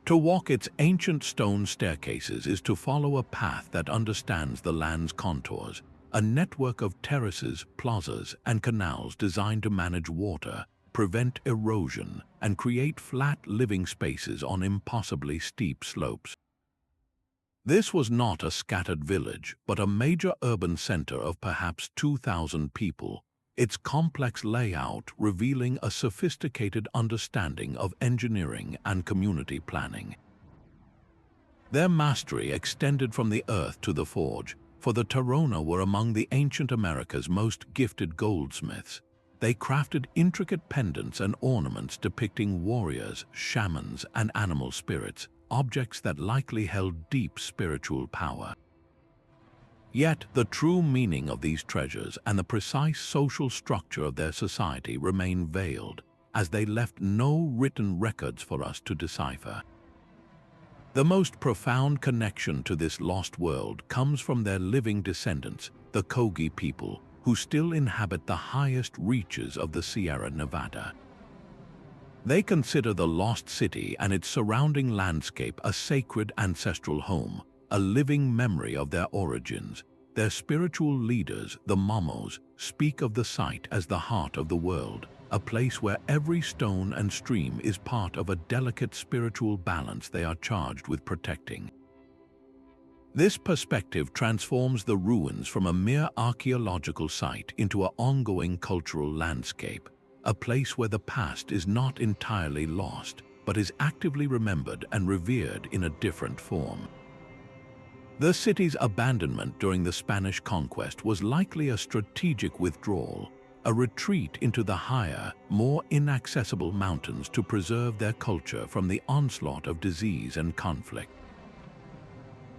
To walk its ancient stone staircases is to follow a path that understands the land's contours, a network of terraces, plazas, and canals designed to manage water, prevent erosion, and create flat living spaces on impossibly steep slopes. This was not a scattered village, but a major urban center of perhaps 2,000 people, its complex layout revealing a sophisticated understanding of engineering and community planning. Their mastery extended from the earth to the forge, for the Teyuna were among the ancient America's most gifted goldsmiths. They crafted intricate pendants and ornaments depicting warriors, shamans, and animal spirits, objects that likely held deep spiritual power. Yet the true meaning of these treasures and the precise social structure of their society remain veiled, as they left no written records for us to decipher. The most profound connection to this lost world comes from their living descendants, the Kogi people, who still inhabit the highest reaches of the Sierra Nevada. They consider the lost city and its surrounding landscape a sacred ancestral home, a living memory of their origins. Their spiritual leaders, the Momos, speak of the site as the heart of the world, a place where every stone and stream is part of a delicate spiritual balance they are charged with protecting. This perspective transforms the ruins from a mere archaeological site into an ongoing cultural landscape, a place where the past is not entirely lost, but is actively remembered and revered in a different form. The city's abandonment during the Spanish conquest was likely a strategic withdrawal, a retreat into the higher, more inaccessible mountains to preserve their culture from the onslaught of disease and conflict.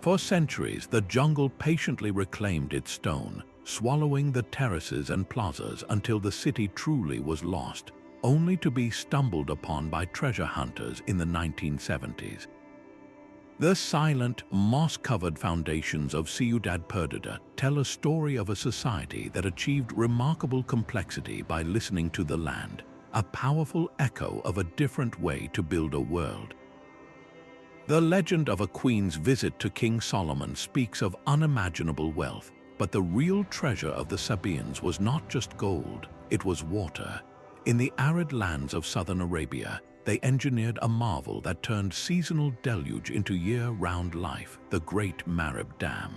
For centuries, the jungle patiently reclaimed its stone, swallowing the terraces and plazas until the city truly was lost, only to be stumbled upon by treasure hunters in the 1970s. The silent, moss-covered foundations of Ciudad Perdida tell a story of a society that achieved remarkable complexity by listening to the land, a powerful echo of a different way to build a world. The legend of a queen's visit to King Solomon speaks of unimaginable wealth, but the real treasure of the Sabaeans was not just gold, it was water. In the arid lands of southern Arabia, they engineered a marvel that turned seasonal deluge into year-round life, the Great Marib Dam.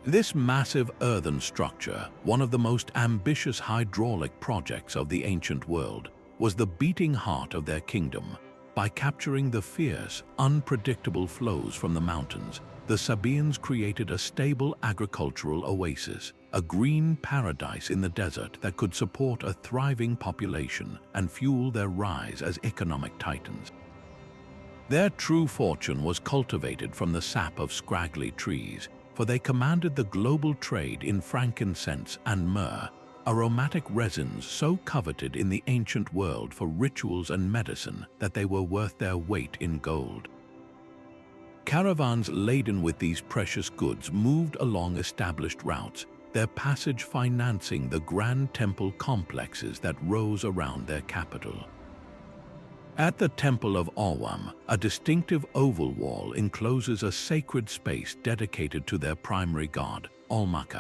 This massive earthen structure, one of the most ambitious hydraulic projects of the ancient world, was the beating heart of their kingdom. By capturing the fierce, unpredictable flows from the mountains, the Sabaeans created a stable agricultural oasis, a green paradise in the desert that could support a thriving population and fuel their rise as economic titans. Their true fortune was cultivated from the sap of scraggly trees, for they commanded the global trade in frankincense and myrrh, aromatic resins so coveted in the ancient world for rituals and medicine that they were worth their weight in gold. Caravans laden with these precious goods moved along established routes, their passage financing the grand temple complexes that rose around their capital. At the Temple of Awam, a distinctive oval wall encloses a sacred space dedicated to their primary god, Olmec,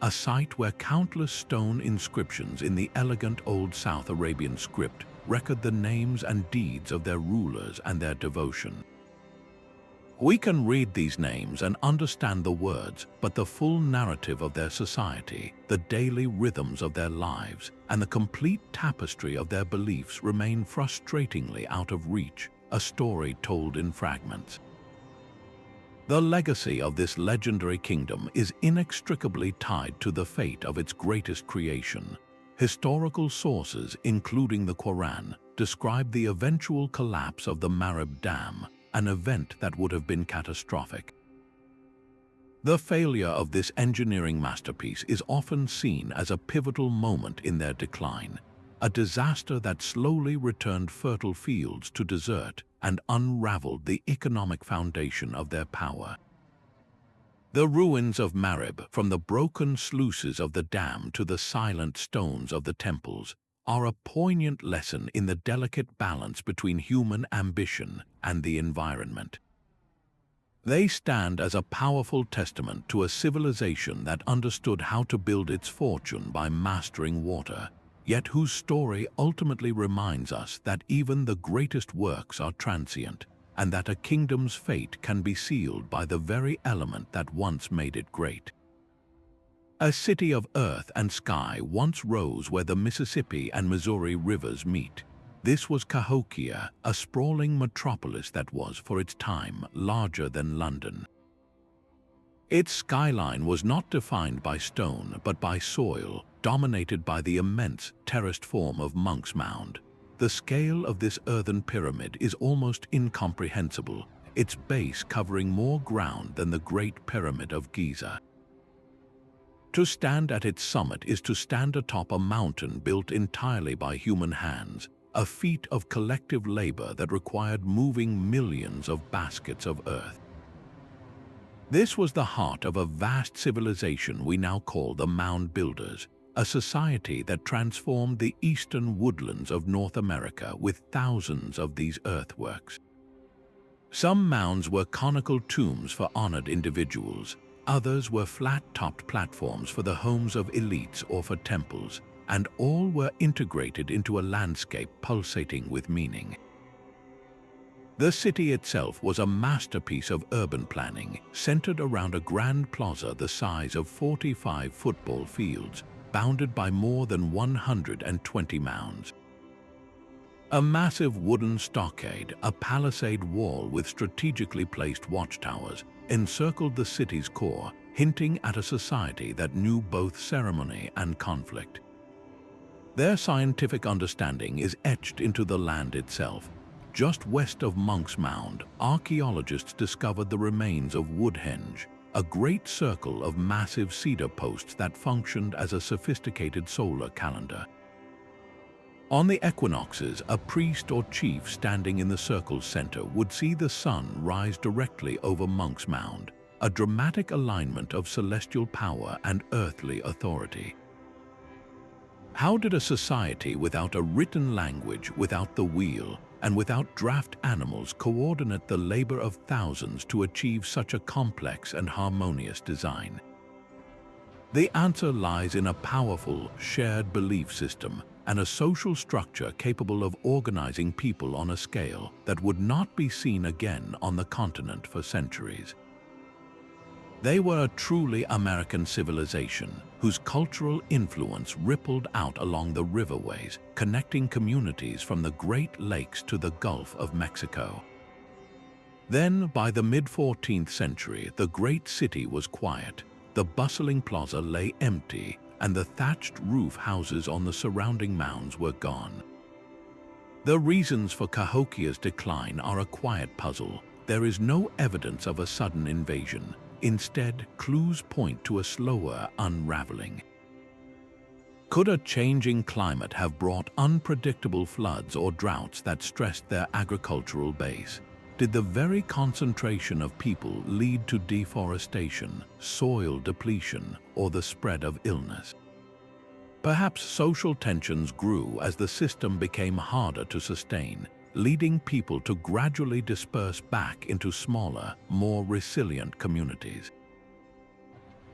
a site where countless stone inscriptions in the elegant old South Arabian script record the names and deeds of their rulers and their devotion. We can read these names and understand the words, but the full narrative of their society, the daily rhythms of their lives, and the complete tapestry of their beliefs remain frustratingly out of reach, a story told in fragments. The legacy of this legendary kingdom is inextricably tied to the fate of its greatest creation. Historical sources, including the Quran, describe the eventual collapse of the Marib Dam, an event that would have been catastrophic. The failure of this engineering masterpiece is often seen as a pivotal moment in their decline, a disaster that slowly returned fertile fields to desert and unraveled the economic foundation of their power. The ruins of Marib, from the broken sluices of the dam to the silent stones of the temples, are a poignant lesson in the delicate balance between human ambition and the environment. They stand as a powerful testament to a civilization that understood how to build its fortune by mastering water, yet whose story ultimately reminds us that even the greatest works are transient, and that a kingdom's fate can be sealed by the very element that once made it great. A city of earth and sky once rose where the Mississippi and Missouri rivers meet. This was Cahokia, a sprawling metropolis that was, for its time, larger than London. Its skyline was not defined by stone but by soil, dominated by the immense terraced form of Monk's Mound. The scale of this earthen pyramid is almost incomprehensible, its base covering more ground than the Great Pyramid of Giza. To stand at its summit is to stand atop a mountain built entirely by human hands, a feat of collective labor that required moving millions of baskets of earth. This was the heart of a vast civilization we now call the Mound Builders, a society that transformed the eastern woodlands of North America with thousands of these earthworks. Some mounds were conical tombs for honored individuals, others were flat-topped platforms for the homes of elites or for temples, and all were integrated into a landscape pulsating with meaning. The city itself was a masterpiece of urban planning, centered around a grand plaza the size of 45 football fields, bounded by more than 120 mounds. A massive wooden stockade, a palisade wall with strategically placed watchtowers, encircled the city's core, hinting at a society that knew both ceremony and conflict. Their scientific understanding is etched into the land itself. Just west of Monk's Mound, archaeologists discovered the remains of Woodhenge, a great circle of massive cedar posts that functioned as a sophisticated solar calendar. On the equinoxes, a priest or chief standing in the circle's center would see the sun rise directly over Monk's Mound, a dramatic alignment of celestial power and earthly authority. How did a society without a written language, without the wheel, and without draft animals coordinate the labor of thousands to achieve such a complex and harmonious design? The answer lies in a powerful, shared belief system and a social structure capable of organizing people on a scale that would not be seen again on the continent for centuries. They were a truly American civilization whose cultural influence rippled out along the riverways, connecting communities from the Great Lakes to the Gulf of Mexico. Then, by the mid-14th century, the great city was quiet. The bustling plaza lay empty, and the thatched roof houses on the surrounding mounds were gone. The reasons for Cahokia's decline are a quiet puzzle. There is no evidence of a sudden invasion. Instead, clues point to a slower unraveling. Could a changing climate have brought unpredictable floods or droughts that stressed their agricultural base? Did the very concentration of people lead to deforestation, soil depletion, or the spread of illness? Perhaps social tensions grew as the system became harder to sustain, leading people to gradually disperse back into smaller, more resilient communities.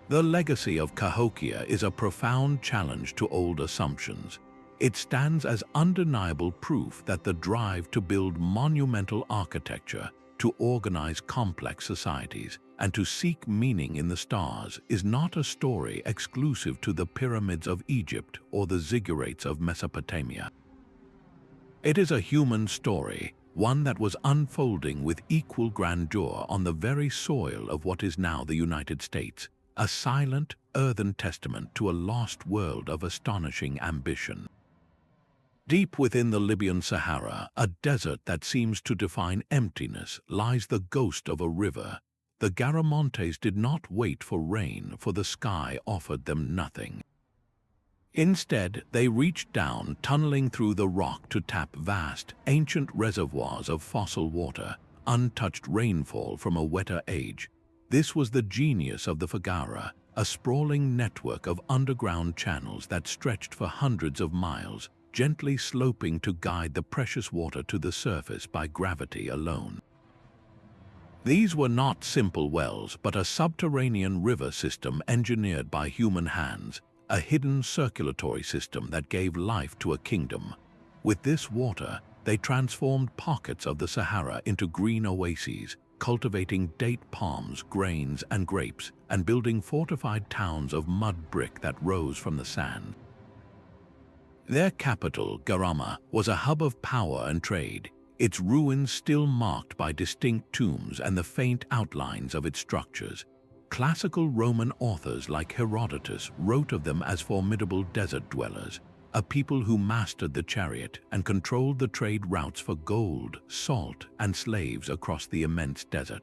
The legacy of Cahokia is a profound challenge to old assumptions. It stands as undeniable proof that the drive to build monumental architecture, to organize complex societies, and to seek meaning in the stars is not a story exclusive to the pyramids of Egypt or the ziggurats of Mesopotamia. It is a human story, one that was unfolding with equal grandeur on the very soil of what is now the United States, a silent, earthen testament to a lost world of astonishing ambition. Deep within the Libyan Sahara, a desert that seems to define emptiness, lies the ghost of a river, the Garamontes did not wait for rain, for the sky offered them nothing. Instead, they reached down, tunneling through the rock to tap vast, ancient reservoirs of fossil water, untouched rainfall from a wetter age. This was the genius of the Fagara, a sprawling network of underground channels that stretched for hundreds of miles, gently sloping to guide the precious water to the surface by gravity alone. These were not simple wells, but a subterranean river system engineered by human hands, a hidden circulatory system that gave life to a kingdom. With this water, they transformed pockets of the Sahara into green oases, cultivating date palms, grains, and grapes, and building fortified towns of mud brick that rose from the sand. Their capital, Garama, was a hub of power and trade, its ruins still marked by distinct tombs and the faint outlines of its structures. Classical Roman authors like Herodotus wrote of them as formidable desert dwellers, a people who mastered the chariot and controlled the trade routes for gold, salt, and slaves across the immense desert.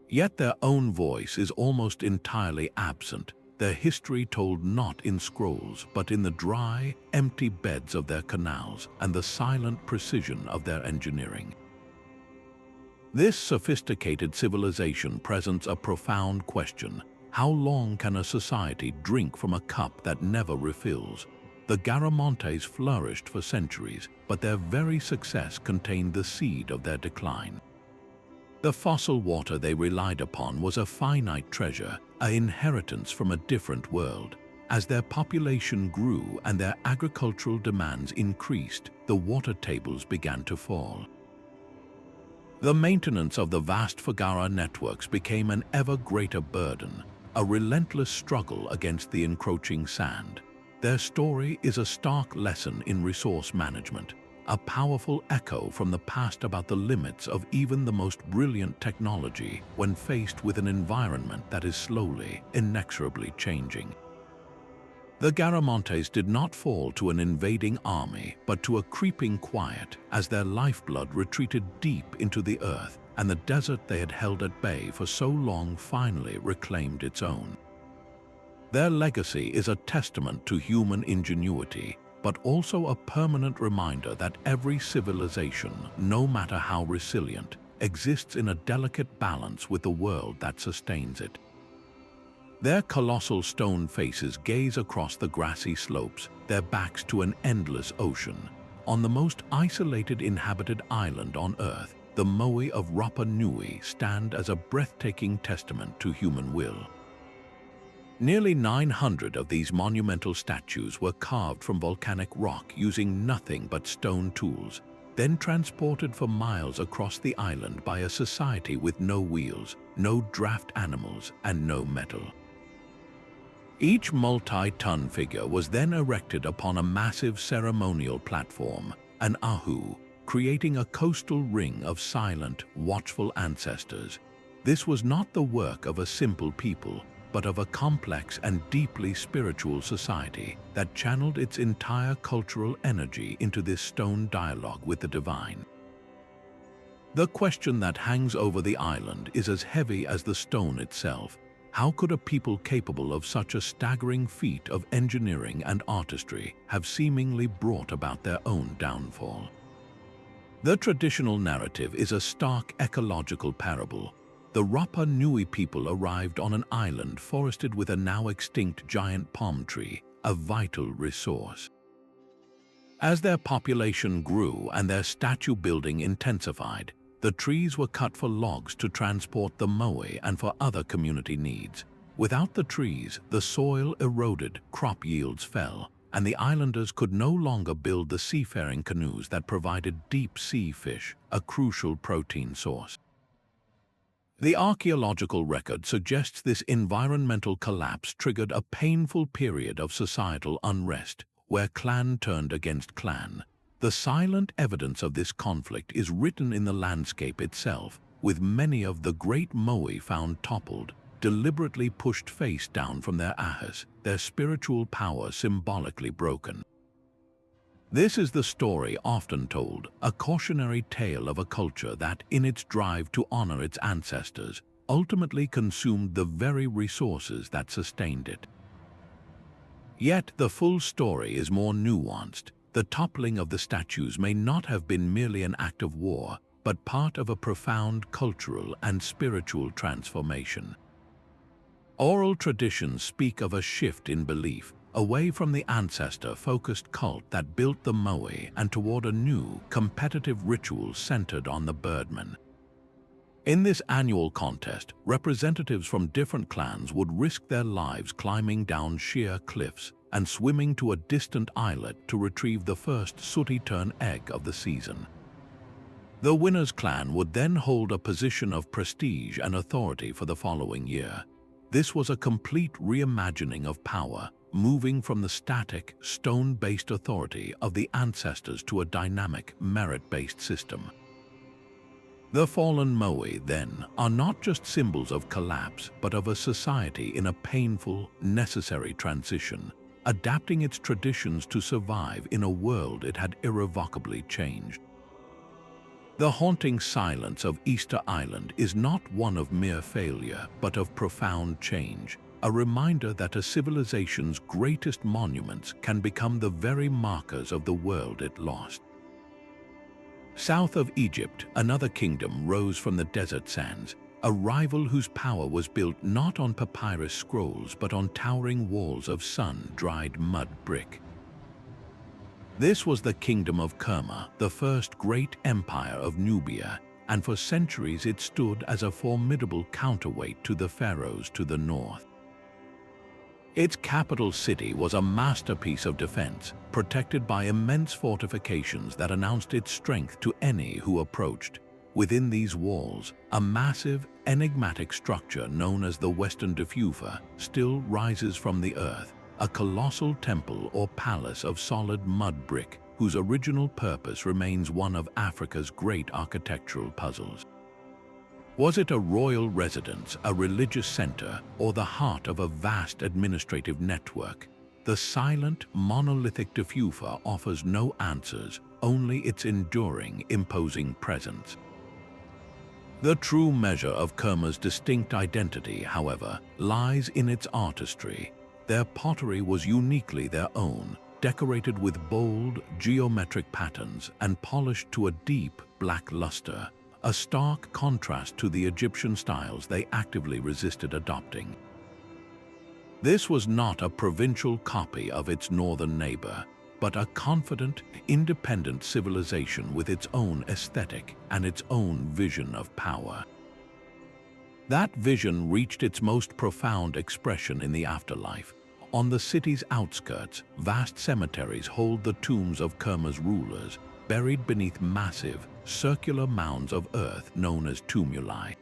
Yet their own voice is almost entirely absent, their history told not in scrolls, but in the dry, empty beds of their canals and the silent precision of their engineering. This sophisticated civilization presents a profound question. How long can a society drink from a cup that never refills? The Garamontes flourished for centuries, but their very success contained the seed of their decline. The fossil water they relied upon was a finite treasure, an inheritance from a different world. As their population grew and their agricultural demands increased, the water tables began to fall. The maintenance of the vast Fagara networks became an ever greater burden, a relentless struggle against the encroaching sand. Their story is a stark lesson in resource management, a powerful echo from the past about the limits of even the most brilliant technology when faced with an environment that is slowly, inexorably changing. The Garamontes did not fall to an invading army, but to a creeping quiet as their lifeblood retreated deep into the earth, and the desert they had held at bay for so long finally reclaimed its own. Their legacy is a testament to human ingenuity, but also a permanent reminder that every civilization, no matter how resilient, exists in a delicate balance with the world that sustains it. Their colossal stone faces gaze across the grassy slopes, their backs to an endless ocean. On the most isolated inhabited island on Earth, the Moche of Rapa Nui stand as a breathtaking testament to human will. Nearly 900 of these monumental statues were carved from volcanic rock using nothing but stone tools, then transported for miles across the island by a society with no wheels, no draft animals, and no metal. Each multi-ton figure was then erected upon a massive ceremonial platform, an ahu, creating a coastal ring of silent, watchful ancestors. This was not the work of a simple people, but of a complex and deeply spiritual society that channeled its entire cultural energy into this stone dialogue with the divine. The question that hangs over the island is as heavy as the stone itself. How could a people capable of such a staggering feat of engineering and artistry have seemingly brought about their own downfall? The traditional narrative is a stark ecological parable. The Rapa Nui people arrived on an island forested with a now extinct giant palm tree, a vital resource. As their population grew and their statue building intensified, the trees were cut for logs to transport the moe and for other community needs. Without the trees, the soil eroded, crop yields fell, and the islanders could no longer build the seafaring canoes that provided deep-sea fish, a crucial protein source. The archaeological record suggests this environmental collapse triggered a painful period of societal unrest, where clan turned against clan. The silent evidence of this conflict is written in the landscape itself, with many of the great moe found toppled, deliberately pushed face down from their ahas, their spiritual power symbolically broken. This is the story often told, a cautionary tale of a culture that, in its drive to honor its ancestors, ultimately consumed the very resources that sustained it. Yet the full story is more nuanced. The toppling of the statues may not have been merely an act of war, but part of a profound cultural and spiritual transformation. Oral traditions speak of a shift in belief, away from the ancestor-focused cult that built the Moche and toward a new, competitive ritual centered on the birdman. In this annual contest, representatives from different clans would risk their lives climbing down sheer cliffs and swimming to a distant islet to retrieve the first sooty-tern egg of the season. The winner's clan would then hold a position of prestige and authority for the following year. This was a complete reimagining of power, moving from the static, stone-based authority of the ancestors to a dynamic, merit-based system. The fallen Moche, then, are not just symbols of collapse, but of a society in a painful, necessary transition, adapting its traditions to survive in a world it had irrevocably changed. The haunting silence of Easter Island is not one of mere failure, but of profound change, a reminder that a civilization's greatest monuments can become the very markers of the world it lost. South of Egypt, another kingdom rose from the desert sands, a rival whose power was built not on papyrus scrolls but on towering walls of sun-dried mud brick. This was the Kingdom of Kerma, the first great empire of Nubia, and for centuries it stood as a formidable counterweight to the pharaohs to the north. Its capital city was a masterpiece of defense, protected by immense fortifications that announced its strength to any who approached. Within these walls, a massive, enigmatic structure known as the Western Defufa still rises from the earth, a colossal temple or palace of solid mud brick whose original purpose remains one of Africa's great architectural puzzles. Was it a royal residence, a religious center, or the heart of a vast administrative network? The silent, monolithic Defufa offers no answers, only its enduring, imposing presence. The true measure of Kerma's distinct identity, however, lies in its artistry. Their pottery was uniquely their own, decorated with bold, geometric patterns and polished to a deep, black luster, a stark contrast to the Egyptian styles they actively resisted adopting. This was not a provincial copy of its northern neighbor, but a confident, independent civilization with its own aesthetic and its own vision of power. That vision reached its most profound expression in the afterlife. On the city's outskirts, vast cemeteries hold the tombs of Kerma's rulers, buried beneath massive, circular mounds of earth known as tumuli.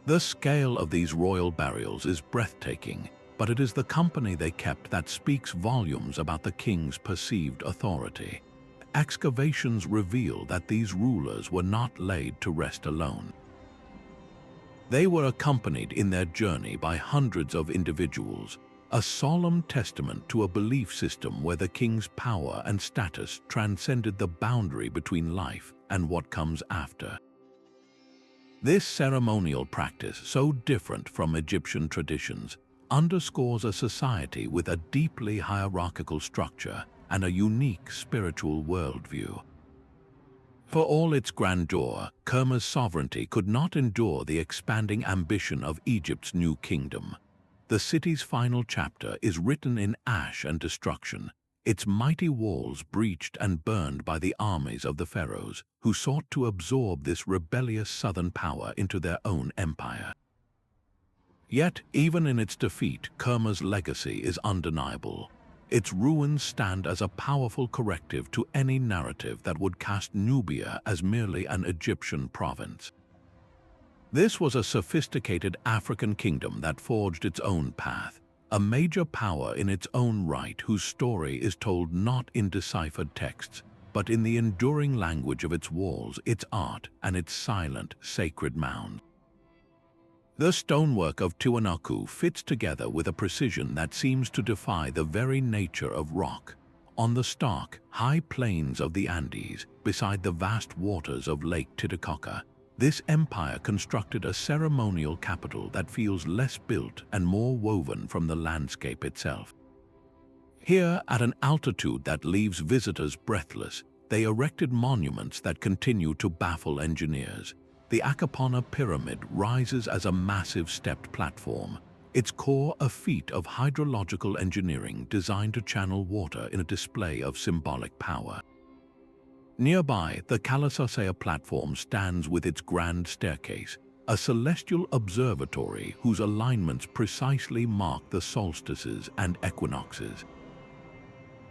The scale of these royal burials is breathtaking, but it is the company they kept that speaks volumes about the king's perceived authority. Excavations reveal that these rulers were not laid to rest alone. They were accompanied in their journey by hundreds of individuals, a solemn testament to a belief system where the king's power and status transcended the boundary between life and what comes after. This ceremonial practice, so different from Egyptian traditions, underscores a society with a deeply hierarchical structure and a unique spiritual worldview. For all its grandeur, Kerma's sovereignty could not endure the expanding ambition of Egypt's new kingdom. The city's final chapter is written in ash and destruction, its mighty walls breached and burned by the armies of the pharaohs, who sought to absorb this rebellious southern power into their own empire. Yet, even in its defeat, Kerma's legacy is undeniable. Its ruins stand as a powerful corrective to any narrative that would cast Nubia as merely an Egyptian province. This was a sophisticated African kingdom that forged its own path, a major power in its own right whose story is told not in deciphered texts, but in the enduring language of its walls, its art, and its silent, sacred mounds. The stonework of Tiwanaku fits together with a precision that seems to defy the very nature of rock. On the stark, high plains of the Andes, beside the vast waters of Lake Titicaca, this empire constructed a ceremonial capital that feels less built and more woven from the landscape itself. Here, at an altitude that leaves visitors breathless, they erected monuments that continue to baffle engineers. The Akapana Pyramid rises as a massive stepped platform, its core a feat of hydrological engineering designed to channel water in a display of symbolic power. Nearby, the Colossal platform stands with its grand staircase, a celestial observatory whose alignments precisely mark the solstices and equinoxes.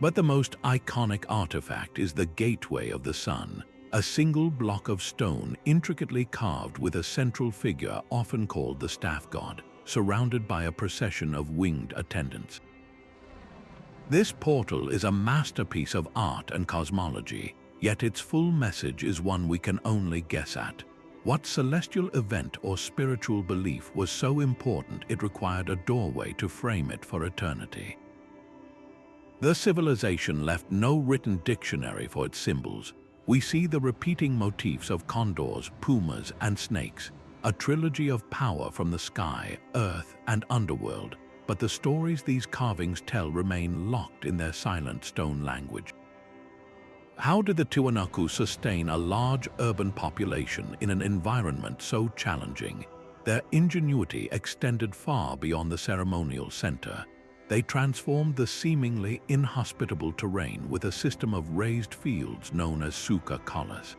But the most iconic artifact is the Gateway of the Sun, a single block of stone intricately carved with a central figure often called the Staff God, surrounded by a procession of winged attendants. This portal is a masterpiece of art and cosmology, yet its full message is one we can only guess at. What celestial event or spiritual belief was so important it required a doorway to frame it for eternity? The civilization left no written dictionary for its symbols. We see the repeating motifs of condors, pumas, and snakes, a trilogy of power from the sky, earth, and underworld, but the stories these carvings tell remain locked in their silent stone language. How did the Tiwanaku sustain a large urban population in an environment so challenging? Their ingenuity extended far beyond the ceremonial center. They transformed the seemingly inhospitable terrain with a system of raised fields known as suka collas.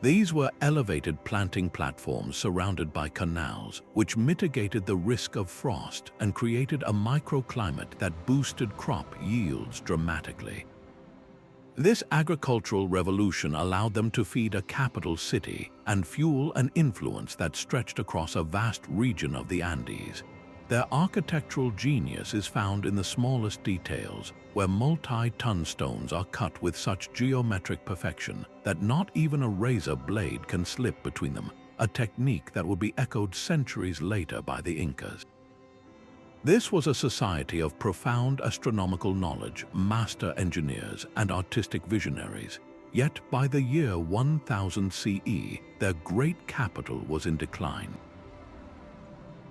These were elevated planting platforms surrounded by canals, which mitigated the risk of frost and created a microclimate that boosted crop yields dramatically. This agricultural revolution allowed them to feed a capital city and fuel an influence that stretched across a vast region of the Andes. Their architectural genius is found in the smallest details, where multi-ton stones are cut with such geometric perfection that not even a razor blade can slip between them, a technique that would be echoed centuries later by the Incas. This was a society of profound astronomical knowledge, master engineers, and artistic visionaries. Yet by the year 1000 CE, their great capital was in decline.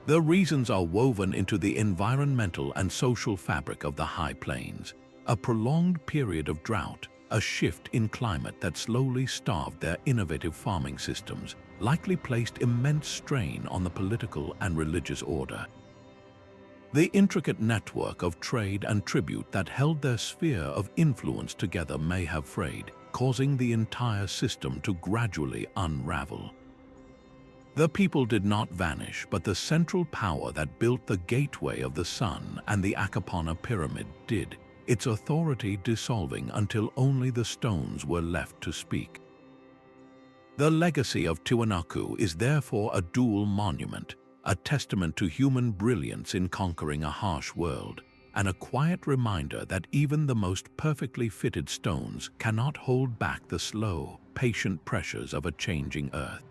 The reasons are woven into the environmental and social fabric of the high plains. A prolonged period of drought, a shift in climate that slowly starved their innovative farming systems, likely placed immense strain on the political and religious order. The intricate network of trade and tribute that held their sphere of influence together may have frayed, causing the entire system to gradually unravel. The people did not vanish, but the central power that built the Gateway of the Sun and the Akapana Pyramid did, its authority dissolving until only the stones were left to speak. The legacy of Tiwanaku is therefore a dual monument, a testament to human brilliance in conquering a harsh world, and a quiet reminder that even the most perfectly fitted stones cannot hold back the slow, patient pressures of a changing earth.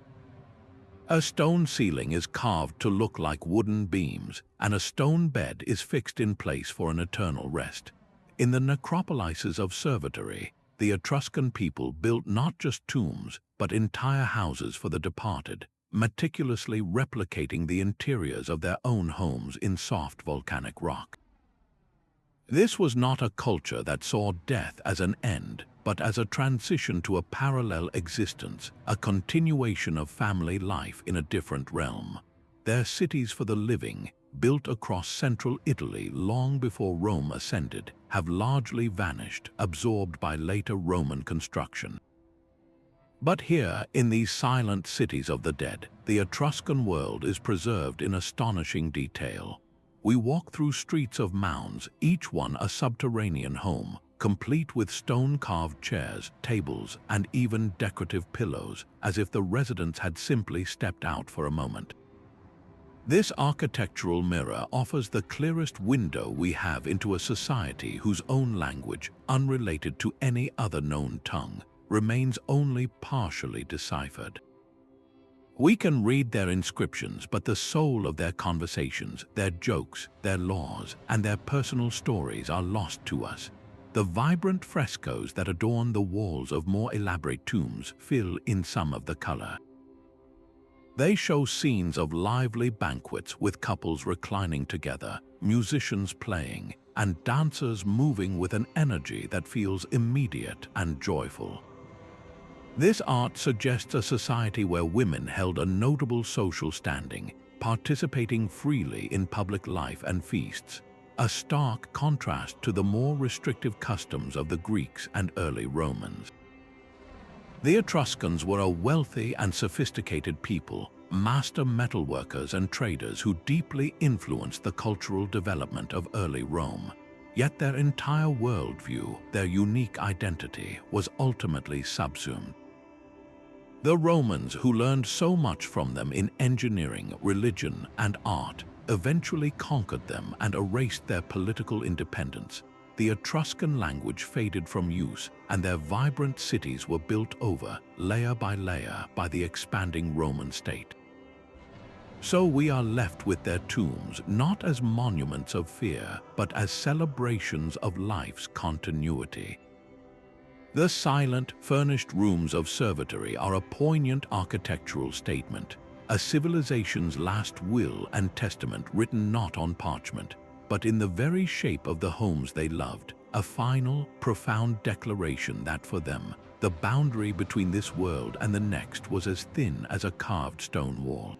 A stone ceiling is carved to look like wooden beams, and a stone bed is fixed in place for an eternal rest. In the necropolises of Servatory, the Etruscan people built not just tombs, but entire houses for the departed, meticulously replicating the interiors of their own homes in soft volcanic rock. This was not a culture that saw death as an end, but as a transition to a parallel existence, a continuation of family life in a different realm. Their cities for the living, built across central Italy long before Rome ascended, have largely vanished, absorbed by later Roman construction. But here, in these silent cities of the dead, the Etruscan world is preserved in astonishing detail. We walk through streets of mounds, each one a subterranean home, complete with stone-carved chairs, tables, and even decorative pillows, as if the residents had simply stepped out for a moment. This architectural mirror offers the clearest window we have into a society whose own language, unrelated to any other known tongue, remains only partially deciphered. We can read their inscriptions, but the soul of their conversations, their jokes, their laws, and their personal stories are lost to us. The vibrant frescoes that adorn the walls of more elaborate tombs fill in some of the color. They show scenes of lively banquets with couples reclining together, musicians playing, and dancers moving with an energy that feels immediate and joyful. This art suggests a society where women held a notable social standing, participating freely in public life and feasts, a stark contrast to the more restrictive customs of the Greeks and early Romans. The Etruscans were a wealthy and sophisticated people, master metalworkers and traders who deeply influenced the cultural development of early Rome. Yet their entire worldview, their unique identity, was ultimately subsumed. The Romans, who learned so much from them in engineering, religion, and art, eventually conquered them and erased their political independence. The Etruscan language faded from use, and their vibrant cities were built over, layer by layer, by the expanding Roman state. So we are left with their tombs not as monuments of fear, but as celebrations of life's continuity. The silent, furnished rooms of servitory are a poignant architectural statement, a civilization's last will and testament written not on parchment, but in the very shape of the homes they loved, a final, profound declaration that for them, the boundary between this world and the next was as thin as a carved stone wall.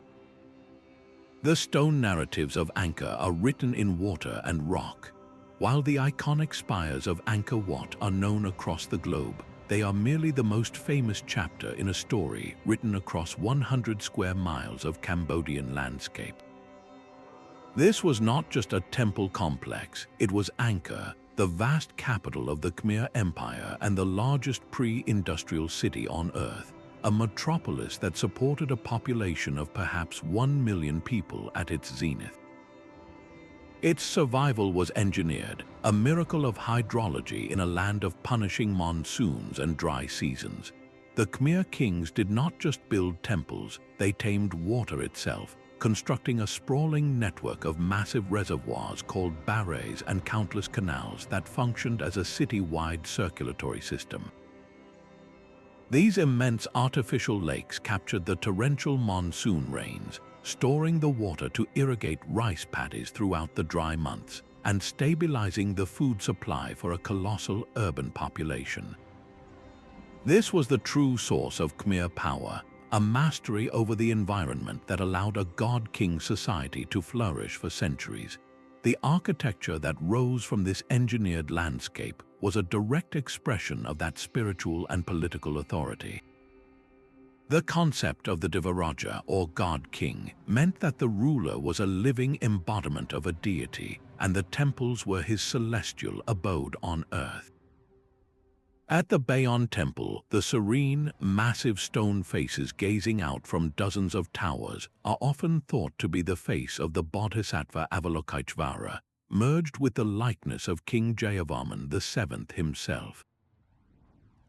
The stone narratives of Angkor are written in water and rock. While the iconic spires of Angkor Wat are known across the globe, they are merely the most famous chapter in a story written across 100 square miles of Cambodian landscape. This was not just a temple complex, it was Angkor, the vast capital of the Khmer Empire and the largest pre-industrial city on Earth, a metropolis that supported a population of perhaps 1 million people at its zenith. Its survival was engineered, a miracle of hydrology in a land of punishing monsoons and dry seasons. The Khmer kings did not just build temples, they tamed water itself, constructing a sprawling network of massive reservoirs called barrays and countless canals that functioned as a city-wide circulatory system. These immense artificial lakes captured the torrential monsoon rains, storing the water to irrigate rice paddies throughout the dry months and stabilizing the food supply for a colossal urban population. This was the true source of Khmer power, a mastery over the environment that allowed a god-king society to flourish for centuries. The architecture that rose from this engineered landscape was a direct expression of that spiritual and political authority. The concept of the Devaraja, or god-king, meant that the ruler was a living embodiment of a deity, and the temples were his celestial abode on earth. At the Bayon Temple, the serene, massive stone faces gazing out from dozens of towers are often thought to be the face of the Bodhisattva Avalokiteshvara, merged with the likeness of King Jayavarman VII himself.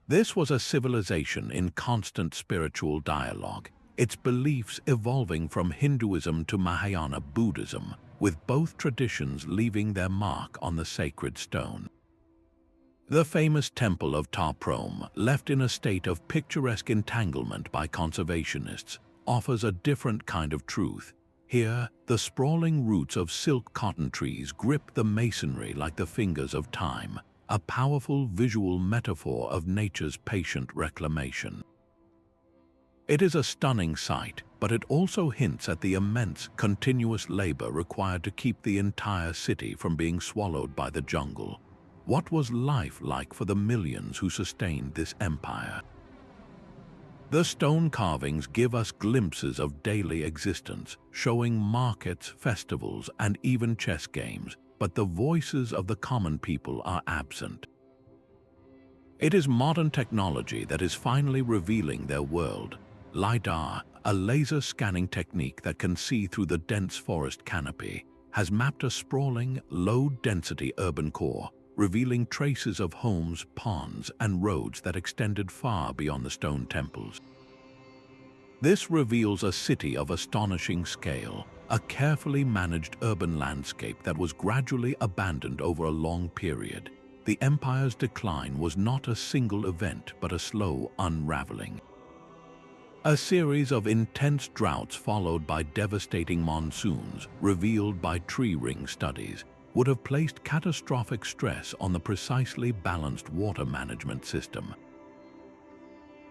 This was a civilization in constant spiritual dialogue, its beliefs evolving from Hinduism to Mahayana Buddhism, with both traditions leaving their mark on the sacred stone. The famous Temple of Ta Prohm, left in a state of picturesque entanglement by conservationists, offers a different kind of truth. Here, the sprawling roots of silk cotton trees grip the masonry like the fingers of time, a powerful visual metaphor of nature's patient reclamation. It is a stunning sight, but it also hints at the immense, continuous labor required to keep the entire city from being swallowed by the jungle. What was life like for the millions who sustained this empire? The stone carvings give us glimpses of daily existence, showing markets, festivals, and even chess games, but the voices of the common people are absent. It is modern technology that is finally revealing their world. LiDAR, a laser scanning technique that can see through the dense forest canopy, has mapped a sprawling, low-density urban core, revealing traces of homes, ponds, and roads that extended far beyond the stone temples. This reveals a city of astonishing scale, a carefully managed urban landscape that was gradually abandoned over a long period. The empire's decline was not a single event, but a slow unraveling. A series of intense droughts followed by devastating monsoons, revealed by tree ring studies, would have placed catastrophic stress on the precisely balanced water management system.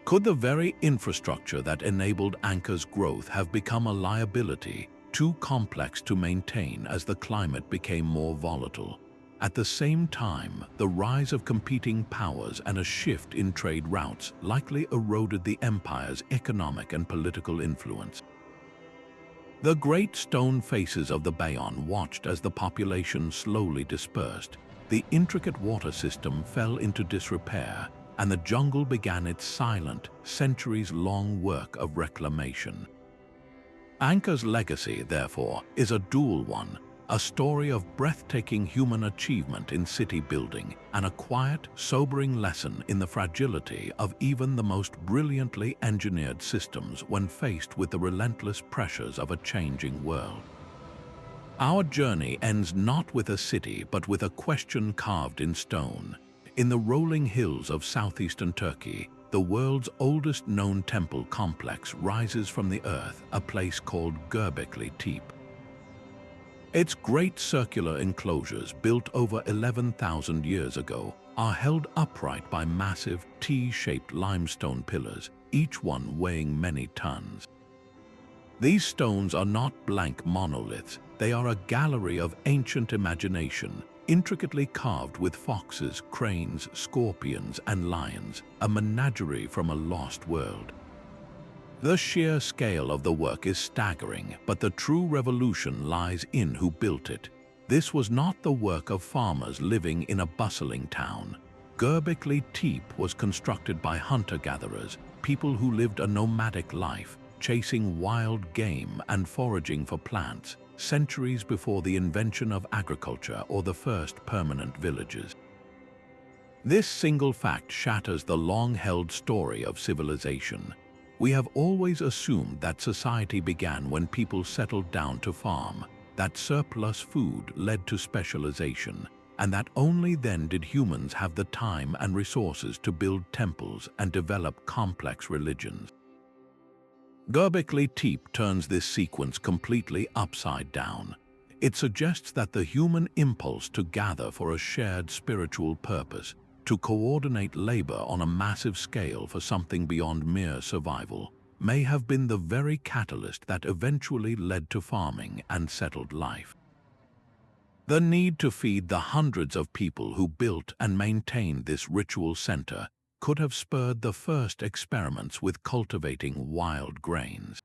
Could the very infrastructure that enabled Anka's growth have become a liability, too complex to maintain as the climate became more volatile? At the same time, the rise of competing powers and a shift in trade routes likely eroded the empire's economic and political influence. The great stone faces of the Bayon watched as the population slowly dispersed. The intricate water system fell into disrepair, and the jungle began its silent, centuries-long work of reclamation. Anka's legacy, therefore, is a dual one, a story of breathtaking human achievement in city building and a quiet, sobering lesson in the fragility of even the most brilliantly engineered systems when faced with the relentless pressures of a changing world. Our journey ends not with a city but with a question carved in stone. In the rolling hills of southeastern Turkey, the world's oldest known temple complex rises from the earth, a place called Göbekli Tepe. Its great circular enclosures, built over 11,000 years ago, are held upright by massive T-shaped limestone pillars, each one weighing many tons. These stones are not blank monoliths, they are a gallery of ancient imagination, intricately carved with foxes, cranes, scorpions, and lions, a menagerie from a lost world. The sheer scale of the work is staggering, but the true revolution lies in who built it. This was not the work of farmers living in a bustling town. Göbekli Tepe was constructed by hunter-gatherers, people who lived a nomadic life, chasing wild game and foraging for plants, centuries before the invention of agriculture or the first permanent villages. This single fact shatters the long-held story of civilization. We have always assumed that society began when people settled down to farm, that surplus food led to specialization, and that only then did humans have the time and resources to build temples and develop complex religions. Göbekli Tepe turns this sequence completely upside down. It suggests that the human impulse to gather for a shared spiritual purpose, to coordinate labor on a massive scale for something beyond mere survival, may have been the very catalyst that eventually led to farming and settled life. The need to feed the hundreds of people who built and maintained this ritual center could have spurred the first experiments with cultivating wild grains.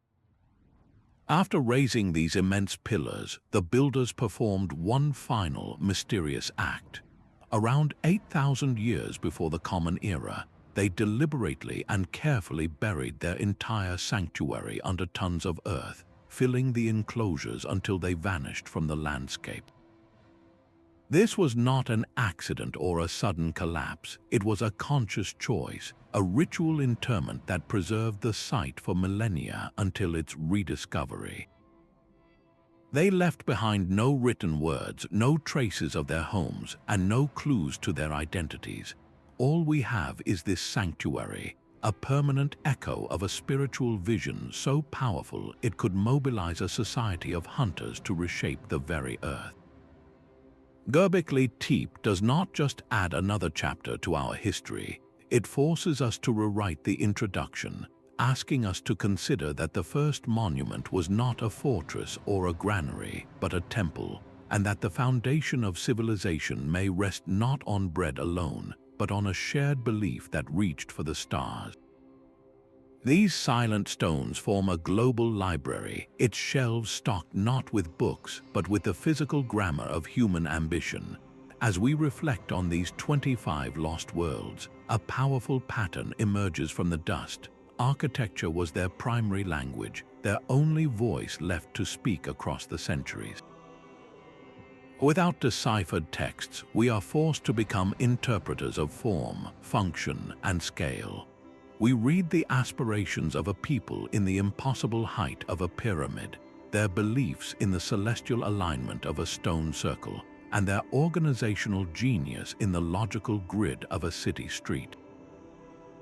After raising these immense pillars, the builders performed one final mysterious act. Around 8,000 years before the Common Era, they deliberately and carefully buried their entire sanctuary under tons of earth, filling the enclosures until they vanished from the landscape. This was not an accident or a sudden collapse. It was a conscious choice, a ritual interment that preserved the site for millennia until its rediscovery. They left behind no written words, no traces of their homes, and no clues to their identities. All we have is this sanctuary, a permanent echo of a spiritual vision so powerful it could mobilize a society of hunters to reshape the very earth. Göbekli Tepe does not just add another chapter to our history, it forces us to rewrite the introduction, asking us to consider that the first monument was not a fortress or a granary, but a temple, and that the foundation of civilization may rest not on bread alone, but on a shared belief that reached for the stars. These silent stones form a global library, its shelves stocked not with books, but with the physical grammar of human ambition. As we reflect on these 25 lost worlds, a powerful pattern emerges from the dust. Architecture was their primary language, their only voice left to speak across the centuries. Without deciphered texts, we are forced to become interpreters of form, function, and scale. We read the aspirations of a people in the impossible height of a pyramid, their beliefs in the celestial alignment of a stone circle, and their organizational genius in the logical grid of a city street.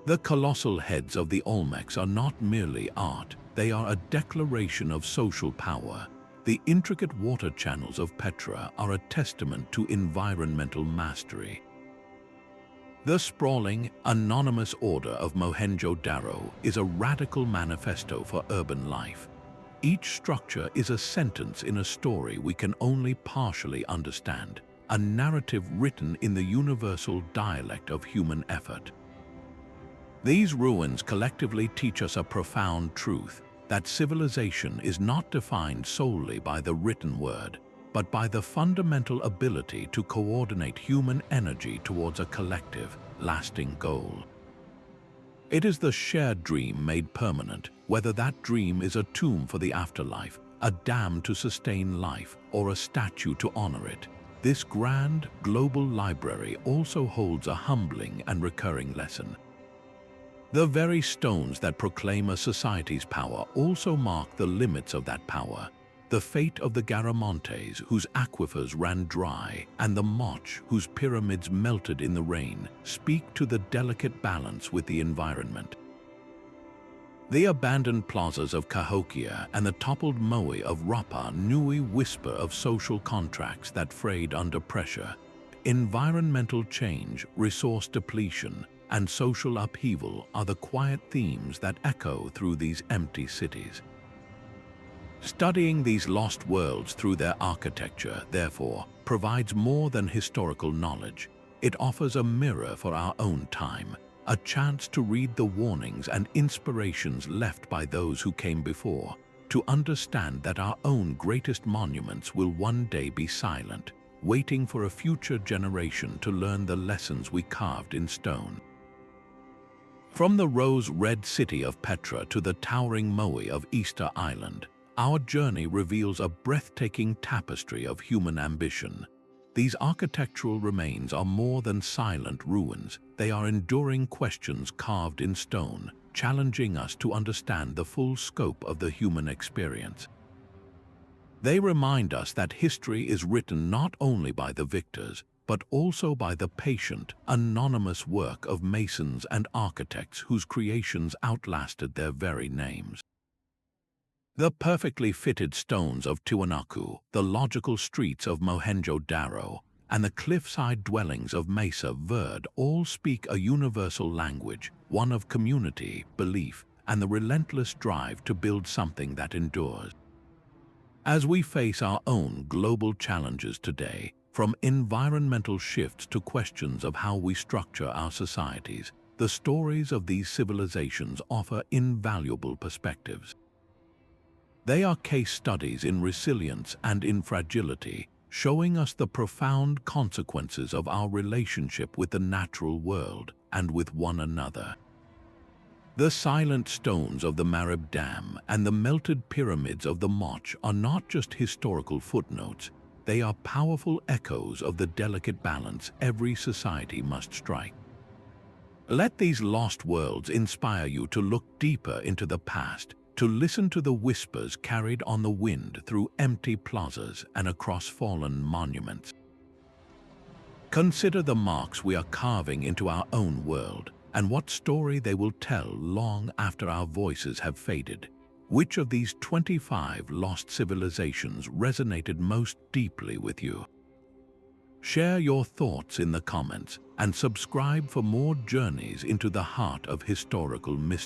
The colossal heads of the Olmecs are not merely art, they are a declaration of social power. The intricate water channels of Petra are a testament to environmental mastery. The sprawling, anonymous order of Mohenjo-Daro is a radical manifesto for urban life. Each structure is a sentence in a story we can only partially understand, a narrative written in the universal dialect of human effort. These ruins collectively teach us a profound truth, that civilization is not defined solely by the written word, but by the fundamental ability to coordinate human energy towards a collective, lasting goal. It is the shared dream made permanent, whether that dream is a tomb for the afterlife, a dam to sustain life, or a statue to honor it. This grand, global library also holds a humbling and recurring lesson. The very stones that proclaim a society's power also mark the limits of that power. The fate of the Garamontes, whose aquifers ran dry, and the Moche, whose pyramids melted in the rain, speak to the delicate balance with the environment. The abandoned plazas of Cahokia and the toppled Moche of Rapa Nui whisper of social contracts that frayed under pressure. Environmental change, resource depletion, and social upheaval are the quiet themes that echo through these empty cities. Studying these lost worlds through their architecture, therefore, provides more than historical knowledge. It offers a mirror for our own time, a chance to read the warnings and inspirations left by those who came before, to understand that our own greatest monuments will one day be silent, waiting for a future generation to learn the lessons we carved in stone. From the rose-red city of Petra to the towering Moche of Easter Island, our journey reveals a breathtaking tapestry of human ambition. These architectural remains are more than silent ruins. They are enduring questions carved in stone, challenging us to understand the full scope of the human experience. They remind us that history is written not only by the victors, but also by the patient, anonymous work of masons and architects whose creations outlasted their very names. The perfectly fitted stones of Tiwanaku, the logical streets of Mohenjo-Daro, and the cliffside dwellings of Mesa, Verde all speak a universal language, one of community, belief, and the relentless drive to build something that endures. As we face our own global challenges today, from environmental shifts to questions of how we structure our societies, the stories of these civilizations offer invaluable perspectives. They are case studies in resilience and in fragility, showing us the profound consequences of our relationship with the natural world and with one another. The silent stones of the Marib Dam and the melted pyramids of the Moche are not just historical footnotes, they are powerful echoes of the delicate balance every society must strike. Let these lost worlds inspire you to look deeper into the past, to listen to the whispers carried on the wind through empty plazas and across fallen monuments. Consider the marks we are carving into our own world, and what story they will tell long after our voices have faded. Which of these 25 lost civilizations resonated most deeply with you? Share your thoughts in the comments and subscribe for more journeys into the heart of historical mystery.